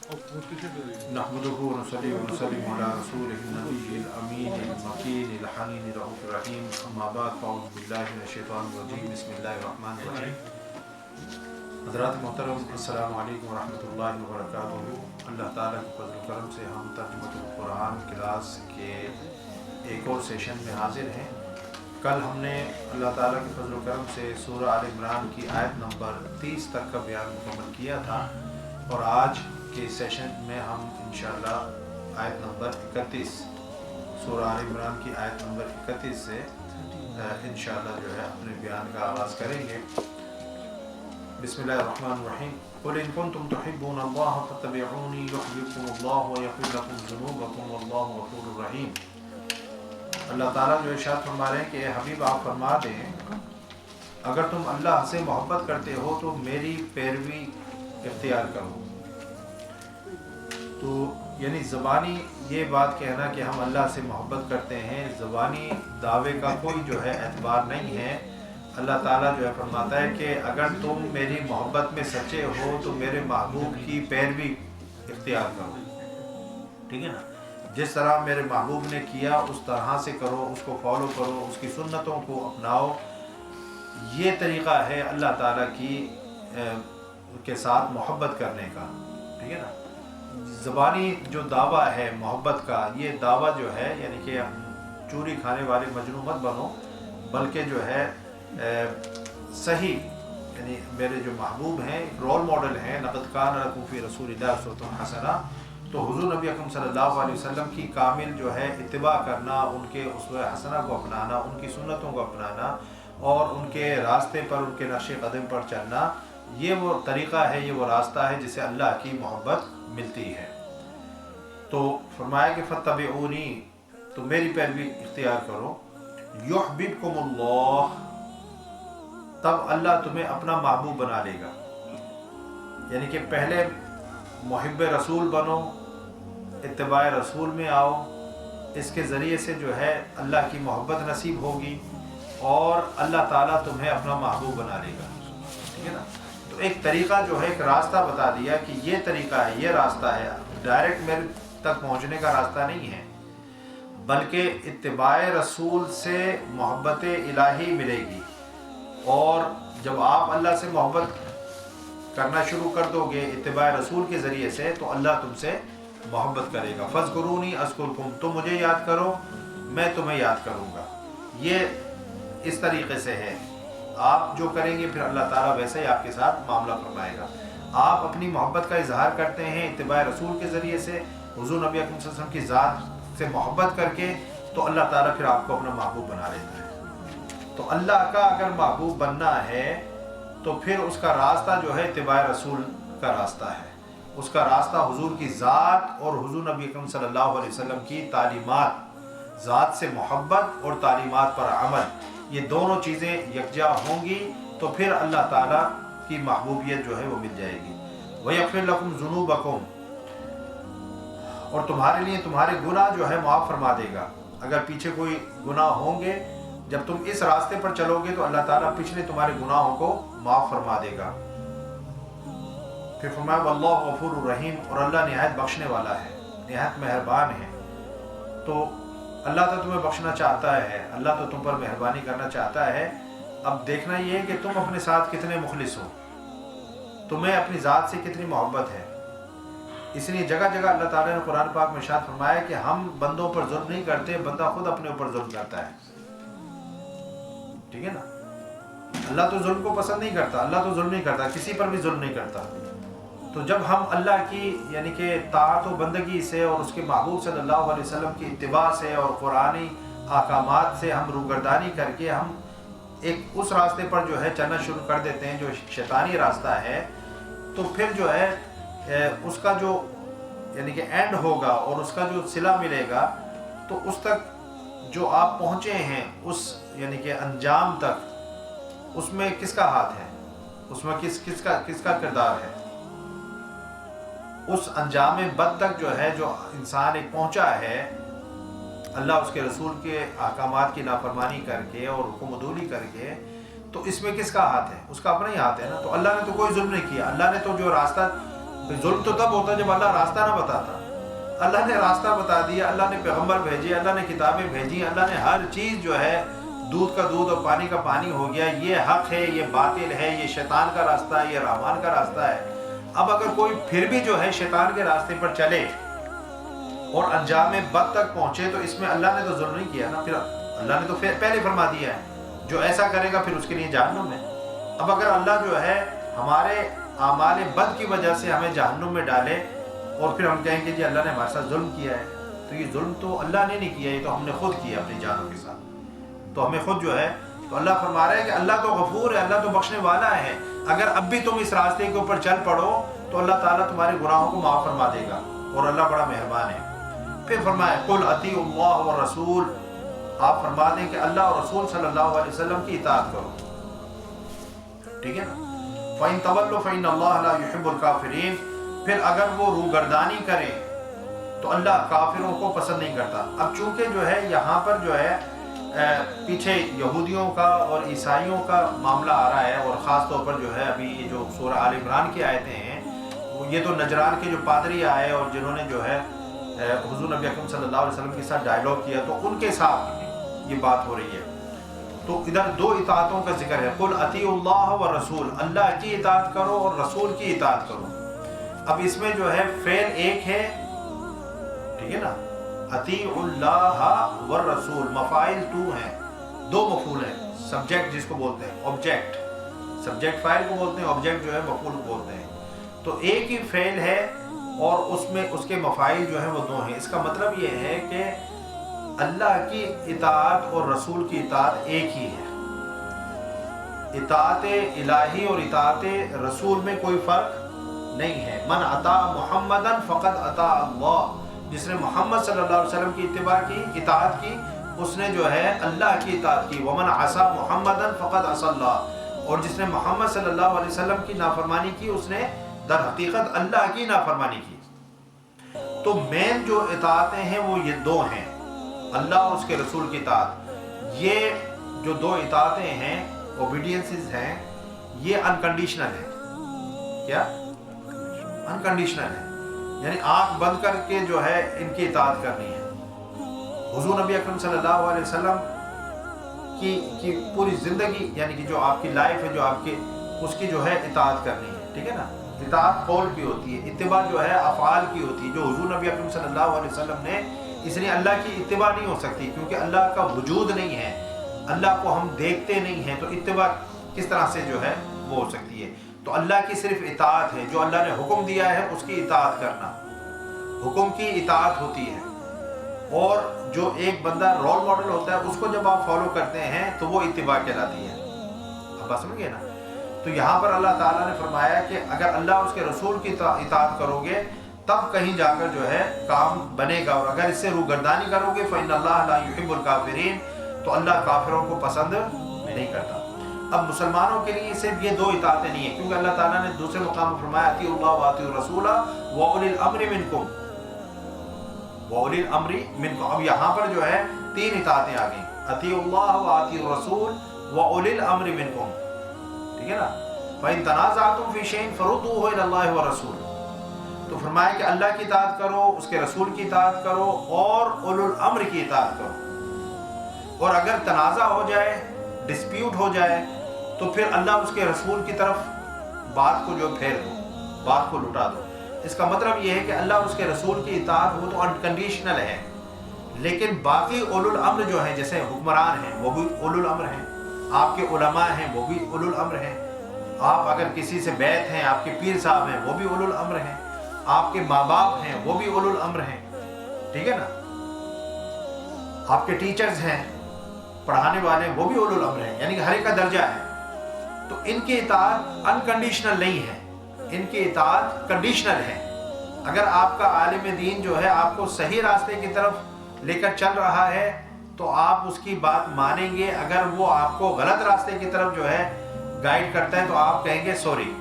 نحمده ونصلي ونسلم على رسوله النبي الأمين المكين الحنين الرؤوف الرحيم أما بعد فأعوذ بالله من الشيطان الرجيم بسم الله الرحمن الرحيم. حضرات محترم السلام علیکم ورحمۃ اللہ وبرکاتہ. اللہ تعالیٰ کے فضل و کرم سے ہم ترجمۃ القرآن کلاس کے ایک اور سیشن میں حاضر ہیں. کل ہم نے اللہ تعالیٰ کے فضل و کرم سے سورہ آل عمران کی آیت نمبر 30 تک کا بیان مکمل کیا تھا اور آج کے سیشن میں ہم انشاءاللہ آیت نمبر 31 سورہ آل عمران کی آیت نمبر 31 سے انشاءاللہ جو ہے اپنے بیان کا آغاز کریں گے. بسم اللہ الرحمن الرحیم. قل ان کنتم تحبون اللہ فاتبعونی یحببکم اللہ ویغفر لکم ذنوبکم واللہ غفور الرحیم. اللہ تعالیٰ جو ارشاد فرما رہے ہیں کہ اے حبیب آپ فرما دیں اگر تم اللہ سے محبت کرتے ہو تو میری پیروی اختیار کرو. تو یعنی زبانی یہ بات کہنا کہ ہم اللہ سے محبت کرتے ہیں زبانی دعوے کا کوئی جو ہے اعتبار نہیں ہے. اللہ تعالیٰ جو ہے فرماتا ہے کہ اگر تم میری محبت میں سچے ہو تو میرے محبوب کی پیروی اختیار کرو. ٹھیک ہے نا, جس طرح میرے محبوب نے کیا اس طرح سے کرو, اس کو فالو کرو, اس کی سنتوں کو اپناؤ. یہ طریقہ ہے اللہ تعالیٰ کی کے ساتھ محبت کرنے کا. ٹھیک ہے نا. زبانی جو دعویٰ ہے محبت کا, یہ دعویٰ جو ہے یعنی کہ چوری کھانے والے مجنوں مت بنو, بلکہ جو ہے صحیح یعنی میرے جو محبوب ہیں رول ماڈل ہیں. لقد کان لکم فی رسول اللہ اسوۃ حسنہ. تو حضور نبی اکرم صلی اللہ علیہ وسلم کی کامل جو ہے اتباع کرنا, ان کے اسوہ حسنہ کو اپنانا, ان کی سنتوں کو اپنانا اور ان کے راستے پر ان کے نقش قدم پر چلنا, یہ وہ طریقہ ہے, یہ وہ راستہ ہے جسے اللہ کی محبت ملتی ہے. تو فرمایا کہ فاتبعونی تو میری پیروی اختیار کرو. یحببکم اللہ تب اللہ تمہیں اپنا محبوب بنا لے گا. یعنی کہ پہلے محب رسول بنو, اتباع رسول میں آؤ, اس کے ذریعے سے جو ہے اللہ کی محبت نصیب ہوگی اور اللہ تعالیٰ تمہیں اپنا محبوب بنا لے گا. ٹھیک ہے نا. تو ایک طریقہ جو ہے ایک راستہ بتا دیا کہ یہ طریقہ ہے, یہ راستہ ہے. ڈائریکٹ میرے تک پہنچنے کا راستہ نہیں ہے بلکہ اتباع رسول سے محبت الہی ملے گی. اور جب آپ اللہ سے محبت کرنا شروع کر دو گے اتباع رسول کے ذریعے سے تو اللہ تم سے محبت کرے گا. فاذکرونی اذکرکم, تم مجھے یاد کرو میں تمہیں یاد کروں گا. یہ اس طریقے سے ہے. آپ جو کریں گے پھر اللہ تعالیٰ ویسے ہی آپ کے ساتھ معاملہ فرمائے گا. آپ اپنی محبت کا اظہار کرتے ہیں اتباع رسول کے ذریعے سے, حضور نبی اکرم صلی اللہ علیہ وسلم کی ذات سے محبت کر کے, تو اللہ تعالیٰ پھر آپ کو اپنا محبوب بنا لیتا ہے. تو اللہ کا اگر محبوب بننا ہے تو پھر اس کا راستہ جو ہے اتباع رسول کا راستہ ہے. اس کا راستہ حضور کی ذات اور حضور نبی اکرم صلی اللہ علیہ وسلم کی تعلیمات, ذات سے محبت اور تعلیمات پر عمل, یہ دونوں چیزیں یکجا ہوں گی تو پھر اللہ تعالیٰ کی محبوبیت جو ہے وہ مل جائے گی. وَيَغْفِرْ لَكُمْ ذُنُوبَكُمْ اور تمہارے لیے تمہارے گناہ جو ہے معاف فرما دے گا. اگر پیچھے کوئی گناہ ہوں گے جب تم اس راستے پر چلو گے تو اللہ تعالیٰ پچھلے تمہارے گناہوں کو معاف فرما دے گا. پھر فرمایا واللہ غفور الرحیم, اور اللہ نہایت بخشنے والا ہے, نہایت مہربان ہے. تو اللہ تو تمہیں بخشنا چاہتا ہے, اللہ تو تم پر مہربانی کرنا چاہتا ہے. اب دیکھنا یہ ہے کہ تم اپنے ساتھ کتنے مخلص ہو, تمہیں اپنی ذات سے کتنی محبت ہے. اس لیے جگہ جگہ اللہ تعالیٰ نے قرآن پاک میں ارشاد فرمایا کہ ہم بندوں پر ظلم نہیں کرتے, بندہ خود اپنے اوپر ظلم کرتا ہے. ٹھیک ہے نا. اللہ تو ظلم کو پسند نہیں کرتا, اللہ تو ظلم نہیں کرتا, کسی پر بھی ظلم نہیں کرتا. تو جب ہم اللہ کی یعنی کہ طاعت و بندگی سے اور اس کے محبوب صلی اللہ علیہ وسلم کی اتباع سے اور قرآنی احکامات سے ہم روگردانی کر کے ہم ایک اس راستے پر جو ہے چلنا شروع کر دیتے ہیں جو شیطانی راستہ ہے, تو پھر جو ہے اس کا جو یعنی کہ اینڈ ہوگا اور اس کا جو صلہ ملے گا تو اس تک جو آپ پہنچے ہیں اس یعنی کہ انجام تک, اس میں کس کا ہاتھ ہے, اس میں کس کا کردار ہے. اس انجام بد تک جو ہے جو انسان ایک پہنچا ہے اللہ اس کے رسول کے احکامات کی نافرمانی کر کے اور حکم عدولی کر کے, تو اس میں کس کا ہاتھ ہے, اس کا اپنا ہی ہاتھ ہے نا. تو اللہ نے تو کوئی ظلم نہیں کیا, اللہ نے تو جو راستہ ظلم تو تب ہوتا جب اللہ راستہ نہ بتاتا. اللہ نے راستہ بتا دیا, اللہ نے پیغمبر بھیجے, اللہ نے کتابیں بھیجی, اللہ نے ہر چیز جو ہے دودھ کا دودھ اور پانی کا پانی ہو گیا, یہ حق ہے, یہ باطل ہے, یہ شیطان کا راستہ ہے, یہ رحمان کا راستہ ہے. اب اگر کوئی پھر بھی جو ہے شیطان کے راستے پر چلے اور انجام بد تک پہنچے, تو اس میں اللہ نے تو ظلم نہیں کیا نا, پھر اللہ نے تو پہلے فرما دیا ہے جو ایسا کرے گا پھر اس کے لیے جہنم ہے. اب اگر اللہ جو ہے ہمارے اعمال بد کی وجہ سے ہمیں جہنم میں ڈالے اور پھر ہم کہیں گے جی اللہ نے ہمارے ساتھ ظلم کیا ہے, تو یہ ظلم تو اللہ نے نہیں کیا, یہ تو ہم نے خود کیا اپنی جانوں کے ساتھ. تو ہمیں خود جو ہے, تو اللہ فرما رہا ہے کہ اللہ تو غفور ہے, اللہ تو بخشنے والا ہے. اگر اب بھی تم اس راستے کے اوپر چل پڑو تو اللہ تعالیٰ تمہارے گناہوں کو معاف فرما دے گا, اور اللہ بڑا مہربان ہے. پھر فرمایا قل اطیعوا اللہ والرسول, آپ فرما دیں کہ اللہ اور رسول صلی اللہ علیہ وسلم کی اطاعت کرو. ٹھیک ہے نا. فَإِن تَوَلُّوا فَإِنَّ اللَّهَ لَا يُحِبُّ الْكَافِرِينَ, پھر اگر وہ روگردانی کریں تو اللہ کافروں کو پسند نہیں کرتا. اب چونکہ جو ہے یہاں پر جو ہے پیچھے یہودیوں کا اور عیسائیوں کا معاملہ آ رہا ہے, اور خاص طور پر جو ہے ابھی یہ جو سورہ آل عمران کی آیتیں ہیں, یہ تو نجران کے جو پادری آئے اور جنہوں نے جو ہے حضور نبی اکرم صلی اللہ علیہ وسلم کے ساتھ ڈائیلاگ کیا, تو ان کے ساتھ یہ بات ہو رہی ہے. تو ادھر دو اطاعتوں کا ذکر ہے, قل اطیعوا اللہ والرسول, اللہ کی اطاعت کرو اور رسول کی اطاعت کرو. اب اس میں جو ہے فعل ایک ہے, ٹھیک ہے نا, اطیعوا اللہ والرسول, مفاعل تو ہیں, دو مفعول ہیں. سبجیکٹ جس کو بولتے ہیں آبجیکٹ, سبجیکٹ فاعل کو بولتے ہیں, آبجیکٹ جو ہے مفعول کو بولتے ہیں. تو ایک ہی فعل ہے اور اس میں اس کے مفاعل جو ہیں وہ دو ہیں. اس کا مطلب یہ ہے کہ اللہ کی اطاعت اور رسول کی اطاعت ایک ہی ہے. اطاعت الہی اور اطاعت رسول میں کوئی فرق نہیں ہے. من اطاع محمدا فقد اطاع اللہ, جس نے محمد صلی اللہ علیہ وسلم کی اتباع کی, اطاعت کی, اس نے جو ہے اللہ کی اطاعت کی. ومن عصى محمدا فقد عصى اللہ, اور جس نے محمد صلی اللہ علیہ وسلم کی نافرمانی کی, اس نے در حقیقت اللہ کی نافرمانی کی. تو مین جو اطاعتیں ہیں وہ یہ دو ہیں, اللہ اور اس کے رسول کی اطاعت. یہ جو دو اطاعتیں ہیں, اوبیڈینسز ہیں, یہ انکنڈیشنل ہے. کیا انکنڈیشنل ہے, یعنی آنکھ بند کر کے جو ہے ان کی اطاعت کرنی ہے. حضور نبی اکرم صلی اللہ علیہ وسلم کی پوری زندگی, یعنی کہ جو آپ کی لائف ہے, جو آپ کی, اس کی جو ہے اطاعت کرنی ہے. ٹھیک ہے نا. اطاعت قول کی ہوتی ہے, اتباع جو ہے افعال کی ہوتی ہے. جو حضور نبی اکرم صلی اللہ علیہ وسلم نے, اس لیے اللہ کی اتباع نہیں ہو سکتی, کیونکہ اللہ کا وجود نہیں ہے, اللہ کو ہم دیکھتے نہیں ہیں, تو اتباع کس طرح سے جو ہے وہ ہو سکتی ہے. تو اللہ کی صرف اطاعت ہے, جو اللہ نے حکم دیا ہے اس کی اطاعت کرنا, حکم کی اطاعت ہوتی ہے. اور جو ایک بندہ رول ماڈل ہوتا ہے, اس کو جب آپ فالو کرتے ہیں تو وہ اتباع کہلاتی ہے. اب بات سمجھ گئے نا. تو یہاں پر اللہ تعالیٰ نے فرمایا کہ اگر اللہ اور اس کے رسول کی اطاعت کرو گے تب کہیں جا کر جو ہے کام بنے گا, اور اگر اس سے روگردانی کرو گے فإن اللہ لا يحب الکافرین, تو اللہ کافروں کو پسند نہیں کرتا. اب مسلمانوں کے لیے صرف یہ دو اطاعتیں نہیں ہیں, کیونکہ اللہ تعالیٰ نے دوسرے مقام پر فرمایا اطیعوا اللہ واطیعوا الرسول واولی الامر منکم, واولی الامر منکم. اب یہاں پر جو ہے تین اطاعتیں آ گئیں, اطیعوا اللہ واطیعوا الرسول واولی الامر منکم. ٹھیک ہے نا. فإن تنازعتم فی شیء فردوه الی اللہ والرسول, تو فرمایا کہ اللہ کی اطاعت کرو, اس کے رسول کی اطاعت کرو, اور اولو الامر کی اطاعت کرو. اور اگر تنازع ہو جائے, ڈسپیوٹ ہو جائے, تو پھر اللہ اس کے رسول کی طرف بات کو جو پھیر دو, بات کو لٹا دو. اس کا مطلب یہ ہے کہ اللہ اور اس کے رسول کی اطاعت وہ تو انکنڈیشنل ہے, لیکن باقی اولو الامر جو ہیں, جیسے حکمران ہیں وہ بھی اولو الامر ہیں, آپ کے علماء ہیں وہ بھی اولو الامر ہیں, آپ اگر کسی سے بیعت ہیں, آپ کے پیر صاحب ہیں وہ بھی اولو الامر ہیں, آپ کے ماں باپ ہیں وہ بھی اولو الامر ہیں. ٹھیک ہے نا. آپ کے ٹیچرز ہیں, پڑھانے والے ہیں, وہ بھی اولو الامر ہیں, یعنی کہ ہر ایک کا درجہ ہے. تو ان کی اطاعت انکنڈیشنل نہیں ہے, ان کی اطاعت کنڈیشنل ہے. اگر آپ کا عالم دین جو ہے آپ کو صحیح راستے کی طرف لے کر چل رہا ہے تو آپ اس کی بات مانیں گے. اگر وہ آپ کو غلط راستے کی طرف جو ہے گائیڈ کرتا ہے تو آپ کہیں گے سوری.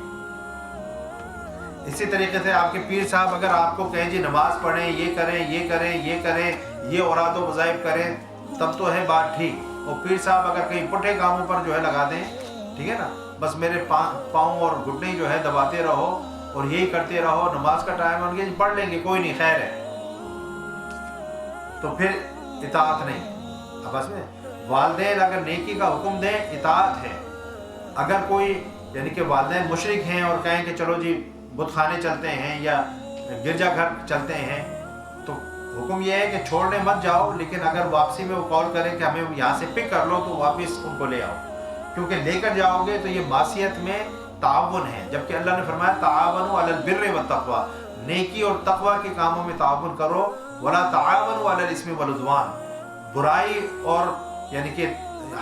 اسی طریقے سے آپ کے پیر صاحب اگر آپ کو کہیں جی نماز پڑھیں, یہ کریں, یہ کریں, یہ کریں, یہ اوراد و وظائف کریں, تب تو ہے بات ٹھیک. اور پیر صاحب اگر کہیں پٹھے کاموں پر جو ہے لگا دیں, ٹھیک ہے نا, بس میرے پاؤں اور گھٹنے جو ہے دباتے رہو اور یہی کرتے رہو، نماز کا ٹائم بن گیا پڑھ لیں گے کوئی نہیں خیر ہے، تو پھر اطاعت نہیں۔ آپس میں والدین اگر نیکی کا حکم دیں اطاعت ہے، اگر کوئی یعنی کہ والدین مشرک ہیں اور کہیں کہ چلو جی بت خانے چلتے ہیں یا گرجا گھر چلتے ہیں، تو حکم یہ ہے کہ چھوڑنے مت جاؤ، لیکن اگر واپسی میں وہ کال کریں کہ ہمیں یہاں سے پک کر لو تو واپس ان کو لے آؤ، کیونکہ لے کر جاؤ گے تو یہ معصیت میں تعاون ہے، جبکہ اللہ نے فرمایا تعاونوا علی البر والتقوی، نیکی اور تقوی کے کاموں میں تعاون کرو، ولا تعاونوا علی الاثم والعدوان، برائی اور یعنی کہ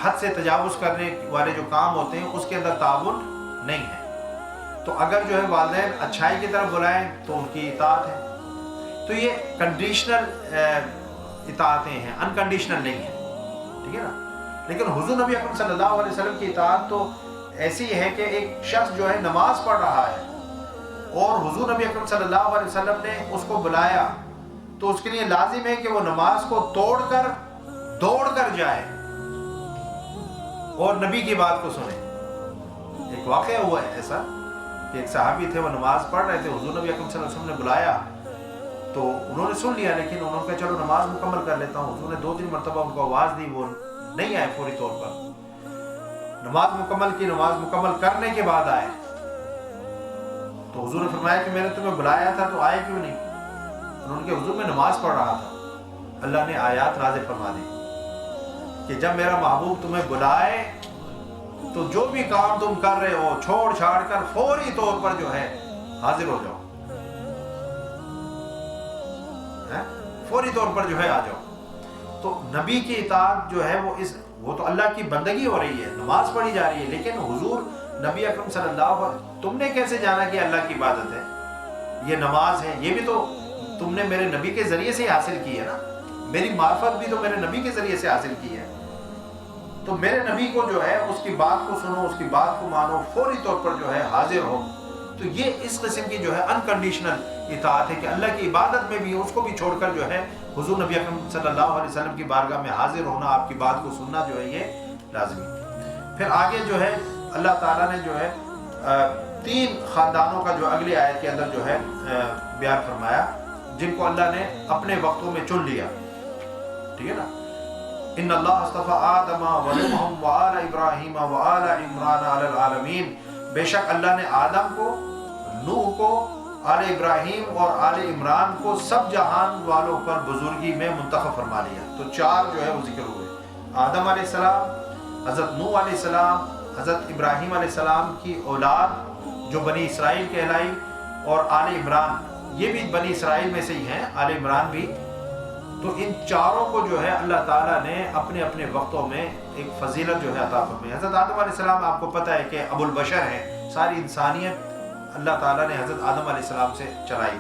حد سے تجاوز کرنے والے جو کام ہوتے ہیں اس کے اندر تعاون نہیں ہے۔ تو اگر جو ہے والدین اچھائی کی طرف بلائیں تو ان کی اطاعت ہے، تو یہ کنڈیشنل اطاعتیں ہیں، انکنڈیشنل نہیں ہیں، ٹھیک ہے نا۔ لیکن حضور نبی اکرم صلی اللہ علیہ وسلم کی اطاعت تو ایسی ہے کہ ایک شخص جو ہے نماز پڑھ رہا ہے اور حضور نبی اکرم صلی اللہ علیہ وسلم نے اس کو بلایا، تو اس کے لیے لازم ہے کہ وہ نماز کو توڑ کر دوڑ کر جائے اور نبی کی بات کو سنے۔ ایک واقعہ ہوا ہے ایسا کہ ایک صحابی تھے، وہ نماز پڑھ رہے تھے، حضور نبی اکرم صلی اللہ علیہ وسلم نے بلایا تو انہوں نے سن لیا، لیکن انہوں نے کہا چلو نماز مکمل کر لیتا ہوں۔ حضور نے 2-3 مرتبہ ان کو آواز دی، وہ نہیں آئے فوری طور پر۔ نماز مکمل کی، نماز مکمل کرنے کے بعد آئے تو حضور نے فرمایا کہ میں نے تمہیں بلایا تھا تو آئے کیوں نہیں؟ انہوں نے کہا حضور میں نماز پڑھ رہا تھا۔ اللہ نے آیات نازل فرما دی کہ جب میرا محبوب تمہیں بلائے تو جو بھی کام تم کر رہے ہو چھوڑ چھاڑ کر فوری طور پر جو ہے حاضر ہو جاؤ، فوری طور پر جو ہے آ جاؤ۔ تو نبی کی اطاعت جو ہے وہ تو اللہ کی بندگی ہو رہی ہے، نماز پڑھی جا رہی ہے، لیکن حضور نبی اکرم صلی اللہ علیہ وسلم تم نے کیسے جانا کہ اللہ کی عبادت ہے، یہ نماز ہے، یہ بھی تو تم نے میرے نبی کے ذریعے سے حاصل کی ہے نا، میری معرفت بھی تو میرے نبی کے ذریعے سے حاصل کی ہے۔ تو میرے نبی کو جو ہے اس کی بات کو سنو، اس کی بات کو مانو، فوری طور پر جو ہے حاضر ہو۔ تو یہ اس قسم کی جو ہے انکنڈیشنل اطاعت ہے کہ اللہ کی عبادت میں بھی اس کو بھی چھوڑ کر جو ہے حضور نبی اکرم صلی اللہ علیہ وسلم کی بارگاہ میں حاضر ہونا، آپ کی بات کو سننا جو ہے یہ لازمی۔ پھر آگے جو ہے اللہ تعالیٰ نے جو ہے 3 خاندانوں کا جو اگلی آیت کے اندر جو ہے بیان فرمایا، جن کو اللہ نے اپنے وقتوں میں چن لیا، ٹھیک ہے نا۔ ان اللہ اصطفیٰ آدم ونوح وآل ابراہیم وآل عمران علی العالمین، بے شک اللہ نے آدم کو، نوح کو، آل ابراہیم اور آل عمران کو سب جہان والوں پر بزرگی میں منتخب فرما لیا۔ تو 4 جو ہے وہ ذکر ہوئے، آدم علیہ السلام، حضرت نوح علیہ السلام، حضرت ابراہیم علیہ السلام کی اولاد جو بنی اسرائیل کہلائی، اور آل عمران، یہ بھی بنی اسرائیل میں سے ہی ہیں، آل عمران بھی۔ تو ان 4 کو جو ہے اللہ تعالیٰ نے اپنے اپنے وقتوں میں ایک فضیلت جو ہے عطا فرمائی۔ حضرت آدم علیہ السلام آپ کو پتہ ہے کہ ابو البشر ہیں، ساری انسانیت اللہ تعالیٰ نے حضرت آدم علیہ السلام سے چلائی۔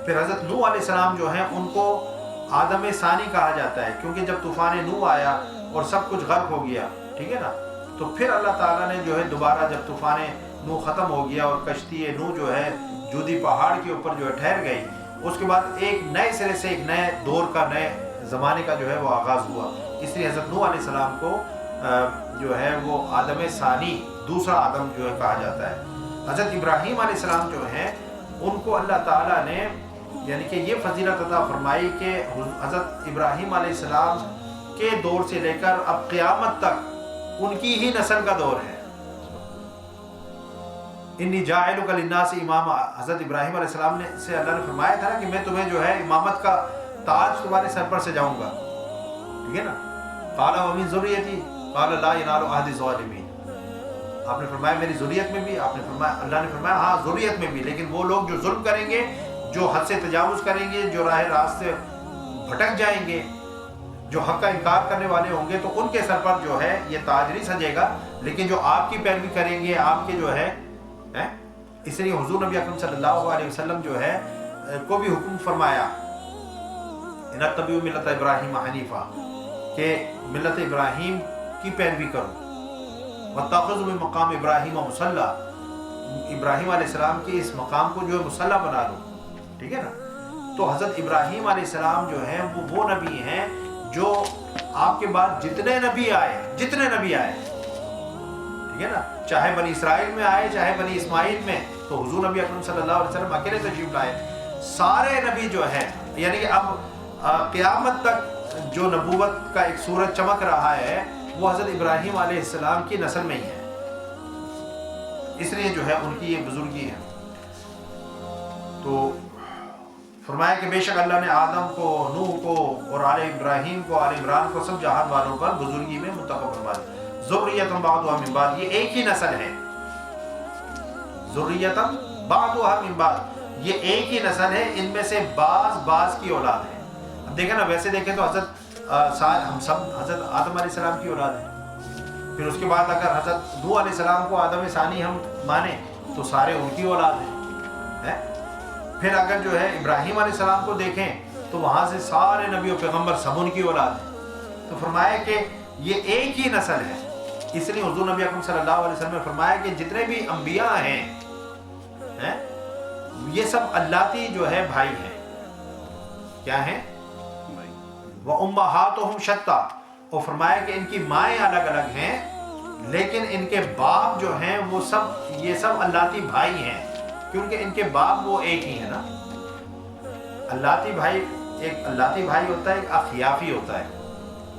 پھر حضرت نوح علیہ السلام جو ہیں ان کو آدم ثانی کہا جاتا ہے، کیونکہ جب طوفان نوح آیا اور سب کچھ غرق ہو گیا، ٹھیک ہے نا، تو پھر اللہ تعالیٰ نے جو ہے دوبارہ جب طوفان نوح ختم ہو گیا اور کشتی نوح جو ہے جودی پہاڑ کے اوپر جو ہے ٹھہر گئی، اس کے بعد ایک نئے سرے سے ایک نئے دور کا، نئے زمانے کا جو ہے وہ آغاز ہوا۔ اس لیے حضرت نوح علیہ السلام کو جو ہے وہ آدم ثانی، دوسرا آدم جو ہے کہا جاتا ہے۔ حضرت ابراہیم علیہ السلام جو ہیں ان کو اللہ تعالیٰ نے یعنی کہ یہ فضیلت عطا فرمائی کہ حضرت ابراہیم علیہ السلام کے دور سے لے کر اب قیامت تک ان کی ہی نسل کا دور ہے۔ انی جاعلک للناس اماما، حضرت ابراہیم علیہ السلام نے سے اللہ نے فرمایا تھا نا کہ میں تمہیں جو ہے امامت کا تاج تمہارے سر پر سجاؤں گا، ٹھیک ہے نا۔ قال ومن ذریتی قال لا ینال عہد الظالمین، آپ نے فرمایا میری ذریت میں بھی، آپ نے فرمایا، اللہ نے فرمایا ہاں ذریت میں بھی، لیکن وہ لوگ جو ظلم کریں گے، جو حد سے تجاوز کریں گے، جو راہ راست سے بھٹک جائیں گے، جو حق کا انکار کرنے والے ہوں گے، تو ان کے سر پر جو ہے یہ تاج نہیں سجے گا، لیکن جو آپ کی پیروی کریں گے، آپ کے جو ہے اس لیے حضور نبی اکرم صلی اللہ علیہ وسلم جو ہے کو بھی حکم فرمایا ان اتبعوا ملت ابراہیم حنیفہ، کہ ملت ابراہیم کی پیروی کرو، واتخذوا من مقام ابراہیم مصلی، ابراہیم علیہ السلام کے اس مقام کو جو ہے مصلی بنا لو، ٹھیک ہے نا۔ تو حضرت ابراہیم علیہ السلام جو ہیں وہ نبی ہیں جو آپ کے بعد جتنے نبی آئے، ٹھیک ہے نا، چاہے بنی اسرائیل میں آئے، چاہے بنی اسماعیل میں، تو حضور نبی اکرم صلی اللہ علیہ وسلم اکیلے تشریف لائے. سارے نبی جو ہے یعنی کہ اب قیامت تک جو نبوت کا ایک سورج چمک رہا ہے وہ حضرت ابراہیم علیہ السلام کی نسل میں ہی ہے. اس لیے جو ہے ان کی یہ بزرگی ہے. تو فرمایا کہ بے شک اللہ نے آدم کو، نوح کو اور آل ابراہیم کو، آل عمران کو سب جہان والوں پر بزرگی میں منتخب فرما دیا. ذریۃ بعضھا من بعض، یہ ایک ہی نسل ہے. ذریۃ بعضھا من بعض، یہ ایک ہی نسل ہے، ان میں سے بعض کی اولاد ہے. اب دیکھیں نا، ویسے دیکھیں تو ہم سب حضرت آدم علیہ السلام کی اولاد ہیں. پھر اس کے بعد اگر حضرت نوح علیہ السلام کو آدم ثانی ہم مانیں تو سارے ان کی اولاد ہیں. پھر اگر جو ہے ابراہیم علیہ السلام کو دیکھیں تو وہاں سے سارے نبی و پیغمبر سب ان کی اولاد ہیں. تو فرمایا کہ یہ ایک ہی نسل ہے. اس لیے حضور نبی اکرم صلی اللہ علیہ وسلم نے فرمایا کہ جتنے بھی انبیاء ہیں یہ سب اللتی جو ہے بھائی ہیں. کیا ہیں؟ وَأُمَّهَاتُهُمْ شَتَّىٰ. اور فرمایا کہ ان کی مائیں الگ الگ ہیں لیکن ان کے باپ جو ہیں وہ سب یہ سب اللتی بھائی ہیں، کیونکہ ان کے باپ وہ ایک ہی ہیں نا. اللتی بھائی، ایک اللتی بھائی ہوتا ہے، ایک اخیافی ہوتا ہے.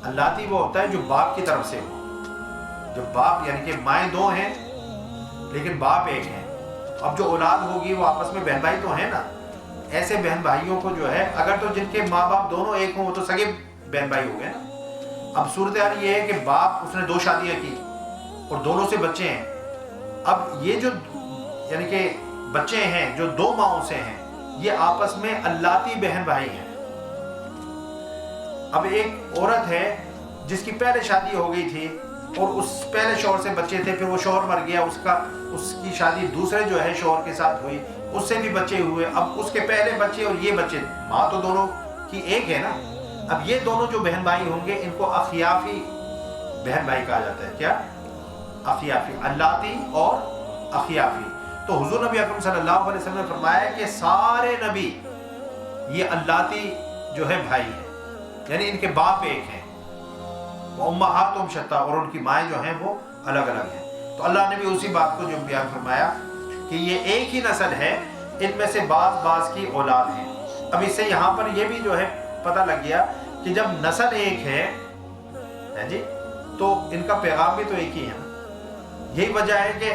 اللتی وہ ہوتا ہے جو باپ کی طرف سے ہو، جو باپ یعنی کہ مائیں دو ہیں لیکن باپ ایک ہیں. اب جو اولاد ہوگی وہ آپس میں بہن بھائی تو ہیں نا. ایسے بہن بھائیوں کو جو ہے اگر تو جن کے ماں باپ دونوں ایک ہوں وہ تو سگے بہن بھائی ہو گئے نا. اب صورتحال یہ ہے کہ باپ اس نے 2 شادیاں کی اور دونوں سے بچے ہیں. اب یہ جو یعنی کہ بچے ہیں جو 2 ماؤں سے ہیں یہ آپس میں اللتی بہن بھائی ہیں. اب ایک عورت ہے جس کی پہلے شادی ہو گئی تھی اور اس پہلے شوہر سے بچے تھے، پھر وہ شوہر مر گیا، اس کی شادی دوسرے جو ہے شوہر کے ساتھ ہوئی، اس سے بھی بچے ہوئے. اب اس کے پہلے بچے اور یہ بچے، ماں تو دونوں کی ایک ہے نا. اب یہ دونوں جو بہن بھائی ہوں گے ان کو اخیافی بہن بھائی کہا جاتا ہے. کیا؟ اخیافی، اللتی اور اخیافی. تو حضور نبی اکرم صلی اللہ علیہ وسلم نے فرمایا کہ سارے نبی یہ اللتی جو ہے بھائی ہیں، یعنی ان کے باپ ایک ہیں. وَأُمَّهَاتُهُمْ شَتَّىٰ، اور ان کی مائیں جو ہیں وہ الگ الگ ہیں. تو اللہ نے بھی اسی بات کو جو بیان فرمایا کہ یہ ایک ہی نسل ہے، ان میں سے بعض کی اولاد ہیں. اب اس سے یہاں پر یہ بھی جو ہے پتہ لگ گیا کہ جب نسل ایک ہے جی تو ان کا پیغام بھی تو ایک ہی ہے. یہی وجہ ہے کہ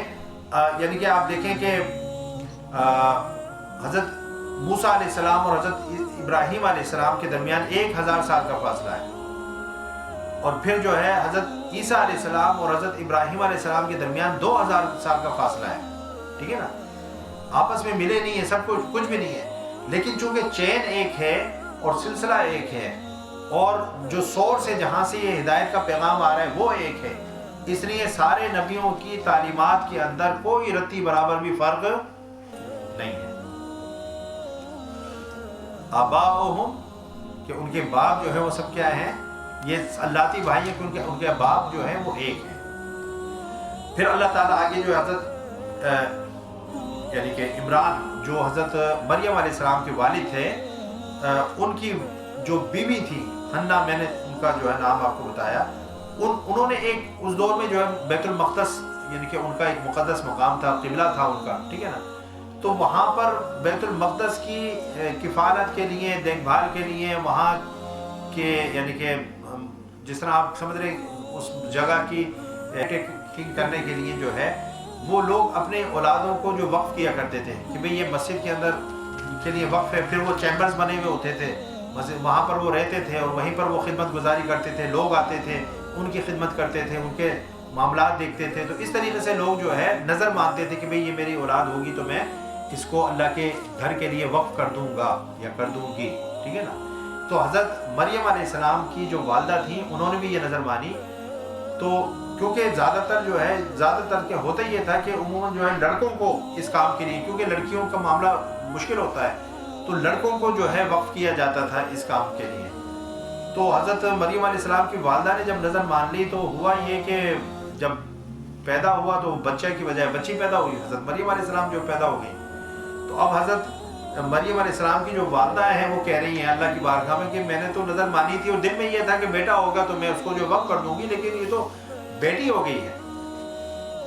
یعنی کہ آپ دیکھیں کہ حضرت موسیٰ علیہ السلام اور حضرت ابراہیم علیہ السلام کے درمیان 1000 سال کا فاصلہ ہے، اور پھر جو ہے حضرت عیسیٰ علیہ السلام اور حضرت ابراہیم علیہ السلام کے درمیان 2000 سال کا فاصلہ ہے. ٹھیک ہے نا، آپس میں ملے نہیں ہیں، سب کچھ بھی نہیں ہے، لیکن چونکہ چین ایک ہے اور سلسلہ ایک ہے اور جو سور سے جہاں سے یہ ہدایت کا پیغام آ رہا ہے وہ ایک ہے، اس لیے سارے نبیوں کی تعلیمات کے اندر کوئی رتی برابر بھی فرق نہیں ہے. آباؤہم، کہ ان کے باپ جو ہے وہ سب کیا ہیں؟ یہ اللتی بھائی ہیں کیونکہ ان کے باپ جو ہیں وہ ایک ہیں. پھر اللہ تعالیٰ آگے جو حضرت یعنی کہ عمران جو حضرت مریم علیہ السلام کے والد تھے، ان کی جو بیوی تھی حنا، میں نے ان کا جو ہے نام آپ کو بتایا، انہوں نے ایک اس دور میں جو ہے بیت المقدس یعنی کہ ان کا ایک مقدس مقام تھا، قبلہ تھا ان کا. ٹھیک ہے نا، تو وہاں پر بیت المقدس کی کفالت کے لیے، دیکھ بھال کے لیے، وہاں کے یعنی کہ جس طرح آپ سمجھ رہے اس جگہ کی کرنے کے لیے جو ہے وہ لوگ اپنے اولادوں کو جو وقف کیا کرتے تھے کہ بھئی یہ مسجد کے اندر کے لیے وقف ہے. پھر وہ چیمبرز بنے ہوئے ہوتے تھے مسجد، وہاں پر وہ رہتے تھے اور وہیں پر وہ خدمت گزاری کرتے تھے. لوگ آتے تھے، ان کی خدمت کرتے تھے، ان کے معاملات دیکھتے تھے. تو اس طریقے سے لوگ جو ہے نظر مانتے تھے کہ بھئی یہ میری اولاد ہوگی تو میں اس کو اللہ کے گھر کے لیے وقف کر دوں گا یا کر دوں گی. ٹھیک ہے نا. تو حضرت مریم علیہ السلام کی جو والدہ تھیں انہوں نے بھی یہ نظر مانی. تو کیونکہ زیادہ تر کیا ہوتا یہ تھا کہ عموماً جو ہے لڑکوں کو اس کام کے لیے، کیونکہ لڑکیوں کا معاملہ مشکل ہوتا ہے، تو لڑکوں کو جو ہے وقف کیا جاتا تھا اس کام کے لیے. تو حضرت مریم علیہ السلام کی والدہ نے جب نظر مان لی تو ہوا یہ کہ جب پیدا ہوا تو بچہ کی بجائے بچی پیدا ہوئی، حضرت مریم علیہ السلام جو پیدا ہو گئی. تو اب حضرت مریم علیہ السلام کی جو والدہ ہیں وہ کہہ رہی ہیں اللہ کی بارگاہ میں کہ میں نے تو نظر مانی تھی اور دل میں یہ تھا کہ بیٹا ہوگا تو میں اس کو جو وقف کر دوں گی، لیکن یہ تو بیٹی ہو گئی ہے.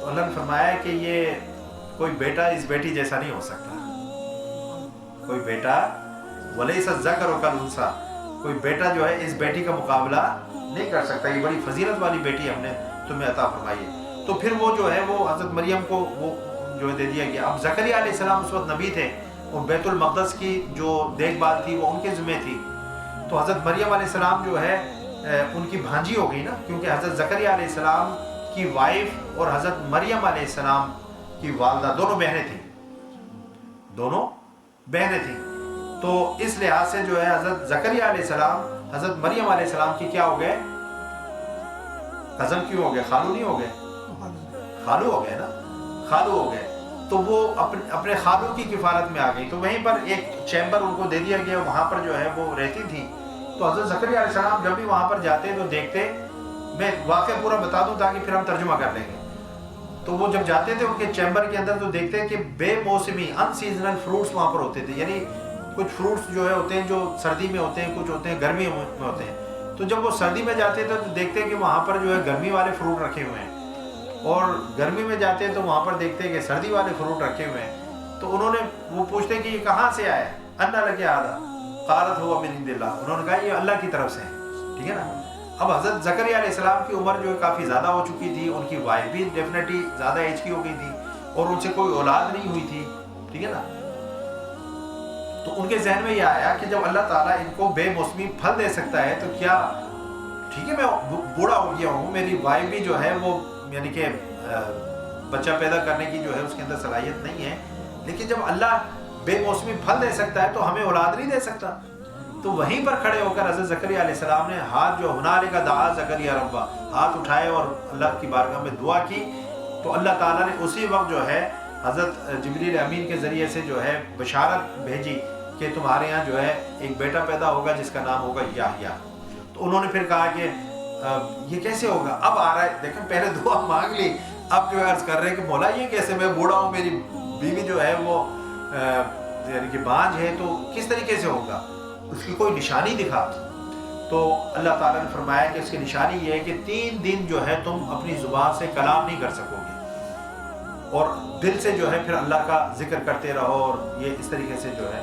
تو اللہ نے فرمایا کہ یہ کوئی بیٹا اس بیٹی جیسا نہیں ہو سکتا. کوئی بیٹا ولیس الذکر کالانثیٰ، کوئی بیٹا جو ہے اس بیٹی کا مقابلہ نہیں کر سکتا. یہ بڑی فضیلت والی بیٹی ہم نے تمہیں عطا فرمائی ہے. تو پھر وہ جو ہے وہ حضرت مریم کو وہ جو ہے دے دیا گیا. اب زکریا علیہ السلام اس وقت نبی تھے، اور بیت المقدس کی جو دیکھ بھال تھی وہ ان کے ذمہ تھی. تو حضرت مریم علیہ السلام جو ہے ان کی بھانجی ہو گئی نا، کیونکہ حضرت زکریا علیہ السلام کی وائف اور حضرت مریم علیہ السلام کی والدہ دونوں بہنیں تھیں، دونوں بہنیں تھیں. تو اس لحاظ سے جو ہے حضرت زکریا علیہ السلام حضرت مریم علیہ السلام کی کیا ہو گئے؟ کزن کیوں ہو گئے؟ خالو نہیں ہو گئے؟ خالو ہو گئے نا، خالو ہو گئے. تو وہ اپنے خالو کی کفالت میں آ گئی. تو وہیں پر ایک چیمبر ان کو دے دیا گیا، وہاں پر جو ہے وہ رہتی تھی. تو حضرت زکریا علیہ السلام جب بھی وہاں پر جاتے تو دیکھتے، میں واقعہ پورا بتا دوں تاکہ پھر ہم ترجمہ کر لیں گے. تو وہ جب جاتے تھے ان کے چیمبر کے اندر تو دیکھتے کہ بے موسمی ان سیزنل فروٹس وہاں پر ہوتے تھے. یعنی کچھ فروٹس جو ہے ہوتے ہیں جو سردی میں ہوتے ہیں، کچھ ہوتے ہیں گرمی میں ہوتے ہیں. تو جب وہ سردی میں جاتے تھے تو دیکھتے کہ وہاں پر جو ہے گرمی والے فروٹ رکھے ہوئے ہیں، اور گرمی میں جاتے ہیں تو وہاں پر دیکھتے کہ سردی والے فروٹ رکھے ہوئے ہیں. تو انہوں نے وہ پوچھتے کہ یہ کہاں سے آیا؟ انا لک ھذا قالت هو من عند اللہ. انہوں نے کہا یہ اللہ کی طرف سے ہے. ٹھیک ہے نا. اب حضرت زکریا علیہ السلام کی عمر جو ہے کافی زیادہ ہو چکی تھی، ان کی وائف بھی ڈیفینیٹلی زیادہ ایج کی ہو گئی تھی، اور ان سے کوئی اولاد نہیں ہوئی تھی. ٹھیک ہے نا. تو ان کے ذہن میں یہ آیا کہ جب اللہ تعالیٰ ان کو بے موسمی پھل دے سکتا ہے تو کیا ٹھیک ہے، میں بوڑھا ہو گیا ہوں، میری وائف بھی جو ہے وہ یعنی کہ بچہ پیدا کرنے کی جو ہے اس کے اندر صلاحیت نہیں ہے، لیکن جب اللہ بے موسمی پھل دے سکتا ہے تو ہمیں اولاد نہیں دے سکتا. تو وہیں پر کھڑے ہو کر حضرت زکریا علیہ السلام نے ہاتھ جو ہنالک دعا زکریا ربہ، ہاتھ اٹھائے اور اللہ کی بارگاہ میں دعا کی. تو اللہ تعالیٰ نے اسی وقت جو ہے حضرت جبریل امین کے ذریعے سے جو ہے بشارت بھیجی کہ تمہارے یہاں جو ہے ایک بیٹا پیدا ہوگا جس کا نام ہوگا یحییٰ. تو انہوں نے پھر کہا کہ یہ کیسے ہوگا؟ اب آ رہا ہے، دیکھیں پہلے دعا مانگ لی، اب جو ہے عرض کر رہے ہیں کہ مولا یہ کیسے، میں بوڑھا ہوں، میری بیوی جو ہے وہ یعنی کہ بانجھ ہے، تو کس طریقے سے ہوگا؟ اس کی کوئی نشانی دکھا. تو اللہ تعالیٰ نے فرمایا کہ اس کی نشانی یہ ہے کہ 3 دن جو ہے تم اپنی زبان سے کلام نہیں کر سکو گے، اور دل سے جو ہے پھر اللہ کا ذکر کرتے رہو، اور یہ اس طریقے سے جو ہے.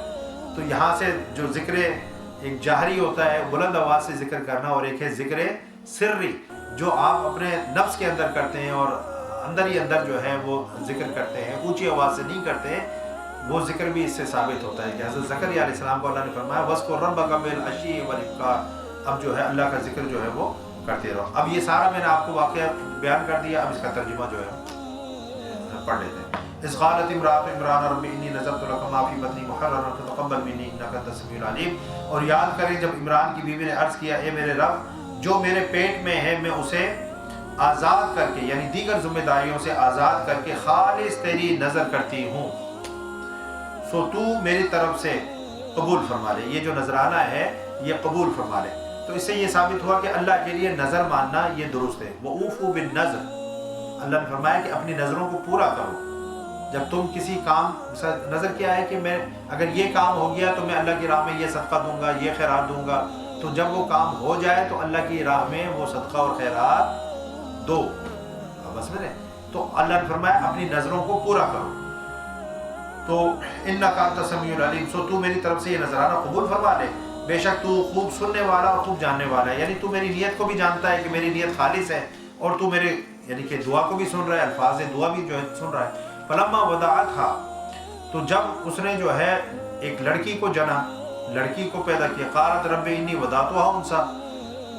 تو یہاں سے جو ذکر ایک جاہری ہوتا ہے بلند آواز سے ذکر کرنا، اور ایک ہے ذکر سری جو آپ اپنے نفس کے اندر کرتے ہیں اور اندر ہی اندر جو ہے وہ ذکر کرتے ہیں، اونچی آواز سے نہیں کرتے ہیں. وہ ذکر بھی اس سے ثابت ہوتا ہے کہ حضرت زکریا علیہ السلام کو اللہ نے فرمایا وَاذْكُرْ رَبَّكَ بِالْعَشِيِّ وَالْإِبْكَارِ. اب جو ہے اللہ کا ذکر جو ہے وہ کرتے رہو. اب یہ سارا میں نے آپ کو واقعہ بیان کر دیا، اب اس کا ترجمہ جو ہے پڑھ لیتے ہیں. اذ قالت امرأة عمران رب انی نذرت لک ما فی بطنی محررا فتقبل منی انک انت السمیع العلیم. اور یاد کریں جب عمران کی بیوی نے عرض کیا اے میرے رب جو میرے پیٹ میں ہے میں اسے آزاد کر کے یعنی دیگر ذمہ داریوں سے آزاد کر کے خالص تیری نظر کرتی ہوں، سو تو میری طرف سے قبول فرما لے. یہ جو نذرانہ ہے یہ قبول فرما لے. تو اس سے یہ ثابت ہوا کہ اللہ کے لیے نظر ماننا یہ درست ہے. وَأُوفُوا بِالنَّذْرِ. اللہ نے فرمایا کہ اپنی نظروں کو پورا کرو. جب تم کسی کام نظر کیا ہے کہ میں اگر یہ کام ہو گیا تو میں اللہ کی راہ میں یہ صدقہ دوں گا، یہ خیرات دوں گا، تو جب وہ کام ہو جائے تو اللہ کی راہ میں وہ صدقہ اور خیرات دو. بس میں نے تو اللہ نے فرمایا اپنی نظروں کو پورا کرو. تو انک انت السمیع العلیم، سو تو میری طرف سے یہ نذرانہ قبول فرما لے، بے شک تو خوب سننے والا اور خوب جاننے والا ہے. یعنی تو میری نیت کو بھی جانتا ہے کہ میری نیت خالص ہے، اور تو میرے یعنی کہ دعا کو بھی سن رہا ہے، الفاظ دعا بھی جو ہے سن رہا ہے. فلما وضعتها، تو جب اس نے جو ہے ایک لڑکی کو جنا، لڑکی کو پیدا کیا، قالت رب انی وضعتها انثى،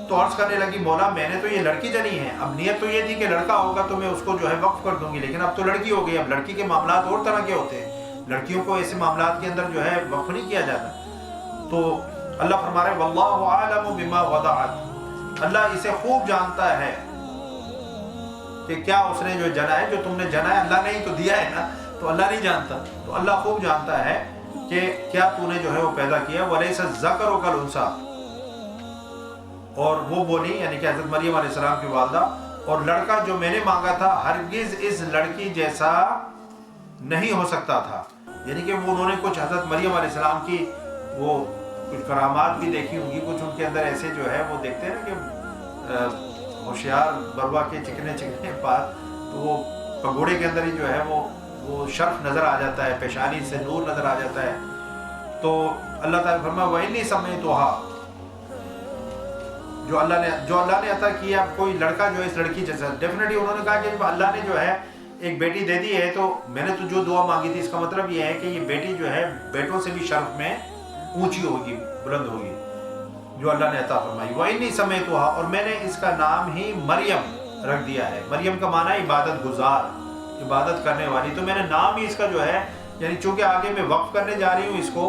تو عرض کرنے لگی مولا میں نے تو یہ لڑکی جنی ہے. اب نیت تو یہ تھی کہ لڑکا ہوگا تو میں اس کو جو ہے وقف کر دوں گی، لیکن اب تو لڑکی ہو گئی. اب لڑکی کے معاملات اور طرح کے ہوتے ہیں، لڑکیوں کو ایسے معاملات کے اندر جو ہے وقف نہیں کیا جاتا. تو اللہ فرما رہے واللہ اعلم بما وضعت، اللہ اسے خوب جانتا ہے کہ کیا اس نے جو جنا ہے، جو تم نے جنا ہے اللہ نے ہی تو دیا ہے نا، تو اللہ نہیں جانتا. تو اللہ خوب جانتا ہے کہ کیا تو نے جو ہے وہ پیدا کیا. وَلَيْسَ الذَّكَرُ كَالْأُنثَىٰ، اور وہ بولی یعنی کہ حضرت مریم علیہ السلام کی والدہ، اور لڑکا جو میں نے مانگا تھا ہرگز اس لڑکی جیسا نہیں ہو سکتا تھا. یعنی کہ وہ انہوں نے کچھ حضرت مریم علیہ السلام کی وہ کچھ کرامات بھی دیکھی ہوں گی، کچھ ان کے اندر ایسے جو ہے وہ دیکھتے ہیں نا کہ ہوشیار بروا کے چکنے چکنے بات، تو وہ پگوڑے کے اندر ہی جو ہے وہ وہ شرف نظر آ جاتا ہے، پیشانی سے نور نظر آ جاتا ہے. تو اللہ تعالیٰ فرمایا وَإِنِّي سَمَّيْتُهَا، جو اللہ نے عطا کیا کوئی لڑکا جو ہے اس لڑکی جیسا. ڈیفینیٹلی انہوں نے کہا کہ اللہ نے جو ہے ایک بیٹی دے دی ہے تو میں نے تو جو دعا مانگی تھی، اس کا مطلب یہ ہے کہ یہ بیٹی جو ہے بیٹوں سے بھی شرف میں اونچی ہوگی، بلند ہوگی، جو اللہ نے عطا فرمائی. وَإِنِّي سَمَّيْتُهَا، اور میں نے اس کا نام ہی مریم رکھ دیا ہے. مریم کا معنی ہے عبادت گزار، عبادت کرنے والی. تو میں نے نام ہی اس کا جو ہے، یعنی چونکہ آگے میں وقف کرنے جا رہی ہوں اس کو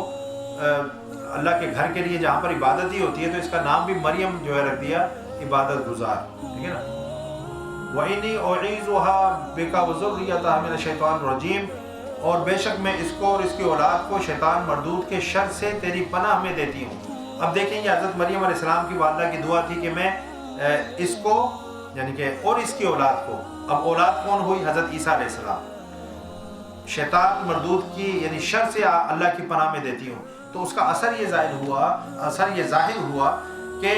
اللہ کے گھر کے لیے جہاں پر عبادت ہی ہوتی ہے، تو اس کا نام بھی مریم جو ہے رکھ دیا، عبادت گزار. ٹھیک ہے نا. وَإِنِّي أُعِيذُهَا بِكَ وَذُرِّيَّتَهَا مِنَ الشَّيْطَانِ الرَّجِيمِ، اور بے شک میں اس کو اور اس کی اولاد کو شیطان مردود کے شر سے تیری پناہ میں دیتی ہوں. اب دیکھیں یہ حضرت مریم علیہ السلام کی والدہ کی دعا تھی کہ میں اس کو یعنی کہ اور اس کی اولاد کو. اب اولاد کون ہوئی؟ حضرت عیسیٰ علیہ السلام. شیطان مردود کی یعنی شر سے اللہ کی پناہ میں دیتی ہوں. تو اس کا اثر یہ ظاہر ہوا کہ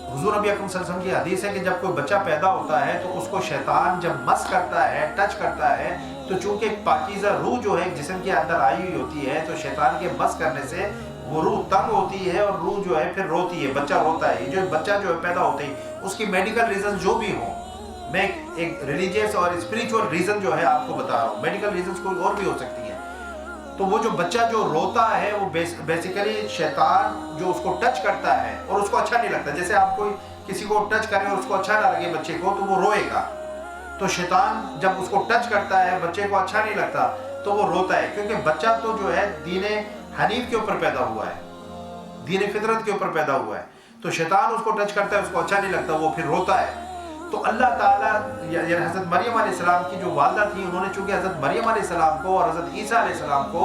حضور نبی اکرم صلی اللہ علیہ وسلم کی حدیث ہے کہ جب کوئی بچہ پیدا ہوتا ہے تو اس کو شیطان جب مس کرتا ہے، ٹچ کرتا ہے، تو چونکہ ایک پاکیزہ روح جو ہے جسم کے اندر آئی ہوئی ہوتی ہے، تو شیطان کے مس کرنے سے وہ روح تنگ ہوتی ہے اور روح جو ہے پھر روتی ہے، بچہ روتا ہے. یہ جو بچہ جو ہے پیدا ہوتے ہی اس کی میڈیکل ریزن جو بھی ہوں، میں ایک ریلیجیس اور اسپریچول ریزن جو ہے آپ کو بتا رہا ہوں، میڈیکل ریزنز کوئی اور بھی ہو سکتی ہیں. تو وہ جو بچہ جو روتا ہے وہ بیسیکلی شیطان جو اس کو ٹچ کرتا ہے اور اس کو اچھا نہیں لگتا. جیسے آپ کوئی کسی کو ٹچ کریں اور اس کو اچھا نہ لگے بچے کو تو وہ روئے گا. تو شیطان جب اس کو ٹچ کرتا ہے، بچے کو اچھا نہیں لگتا تو وہ روتا ہے، کیونکہ بچہ تو جو ہے دین حنیف کے اوپر پیدا ہوا ہے، دین فطرت کے اوپر پیدا ہوا ہے. تو شیطان اس کو ٹچ کرتا ہے، اس کو اچھا نہیں لگتا، وہ پھر روتا ہے. تو اللہ تعالیٰ یعنی حضرت مریم علیہ السلام کی جو والدہ تھی، انہوں نے چونکہ حضرت مریم علیہ السلام کو اور حضرت عیسیٰ علیہ السلام کو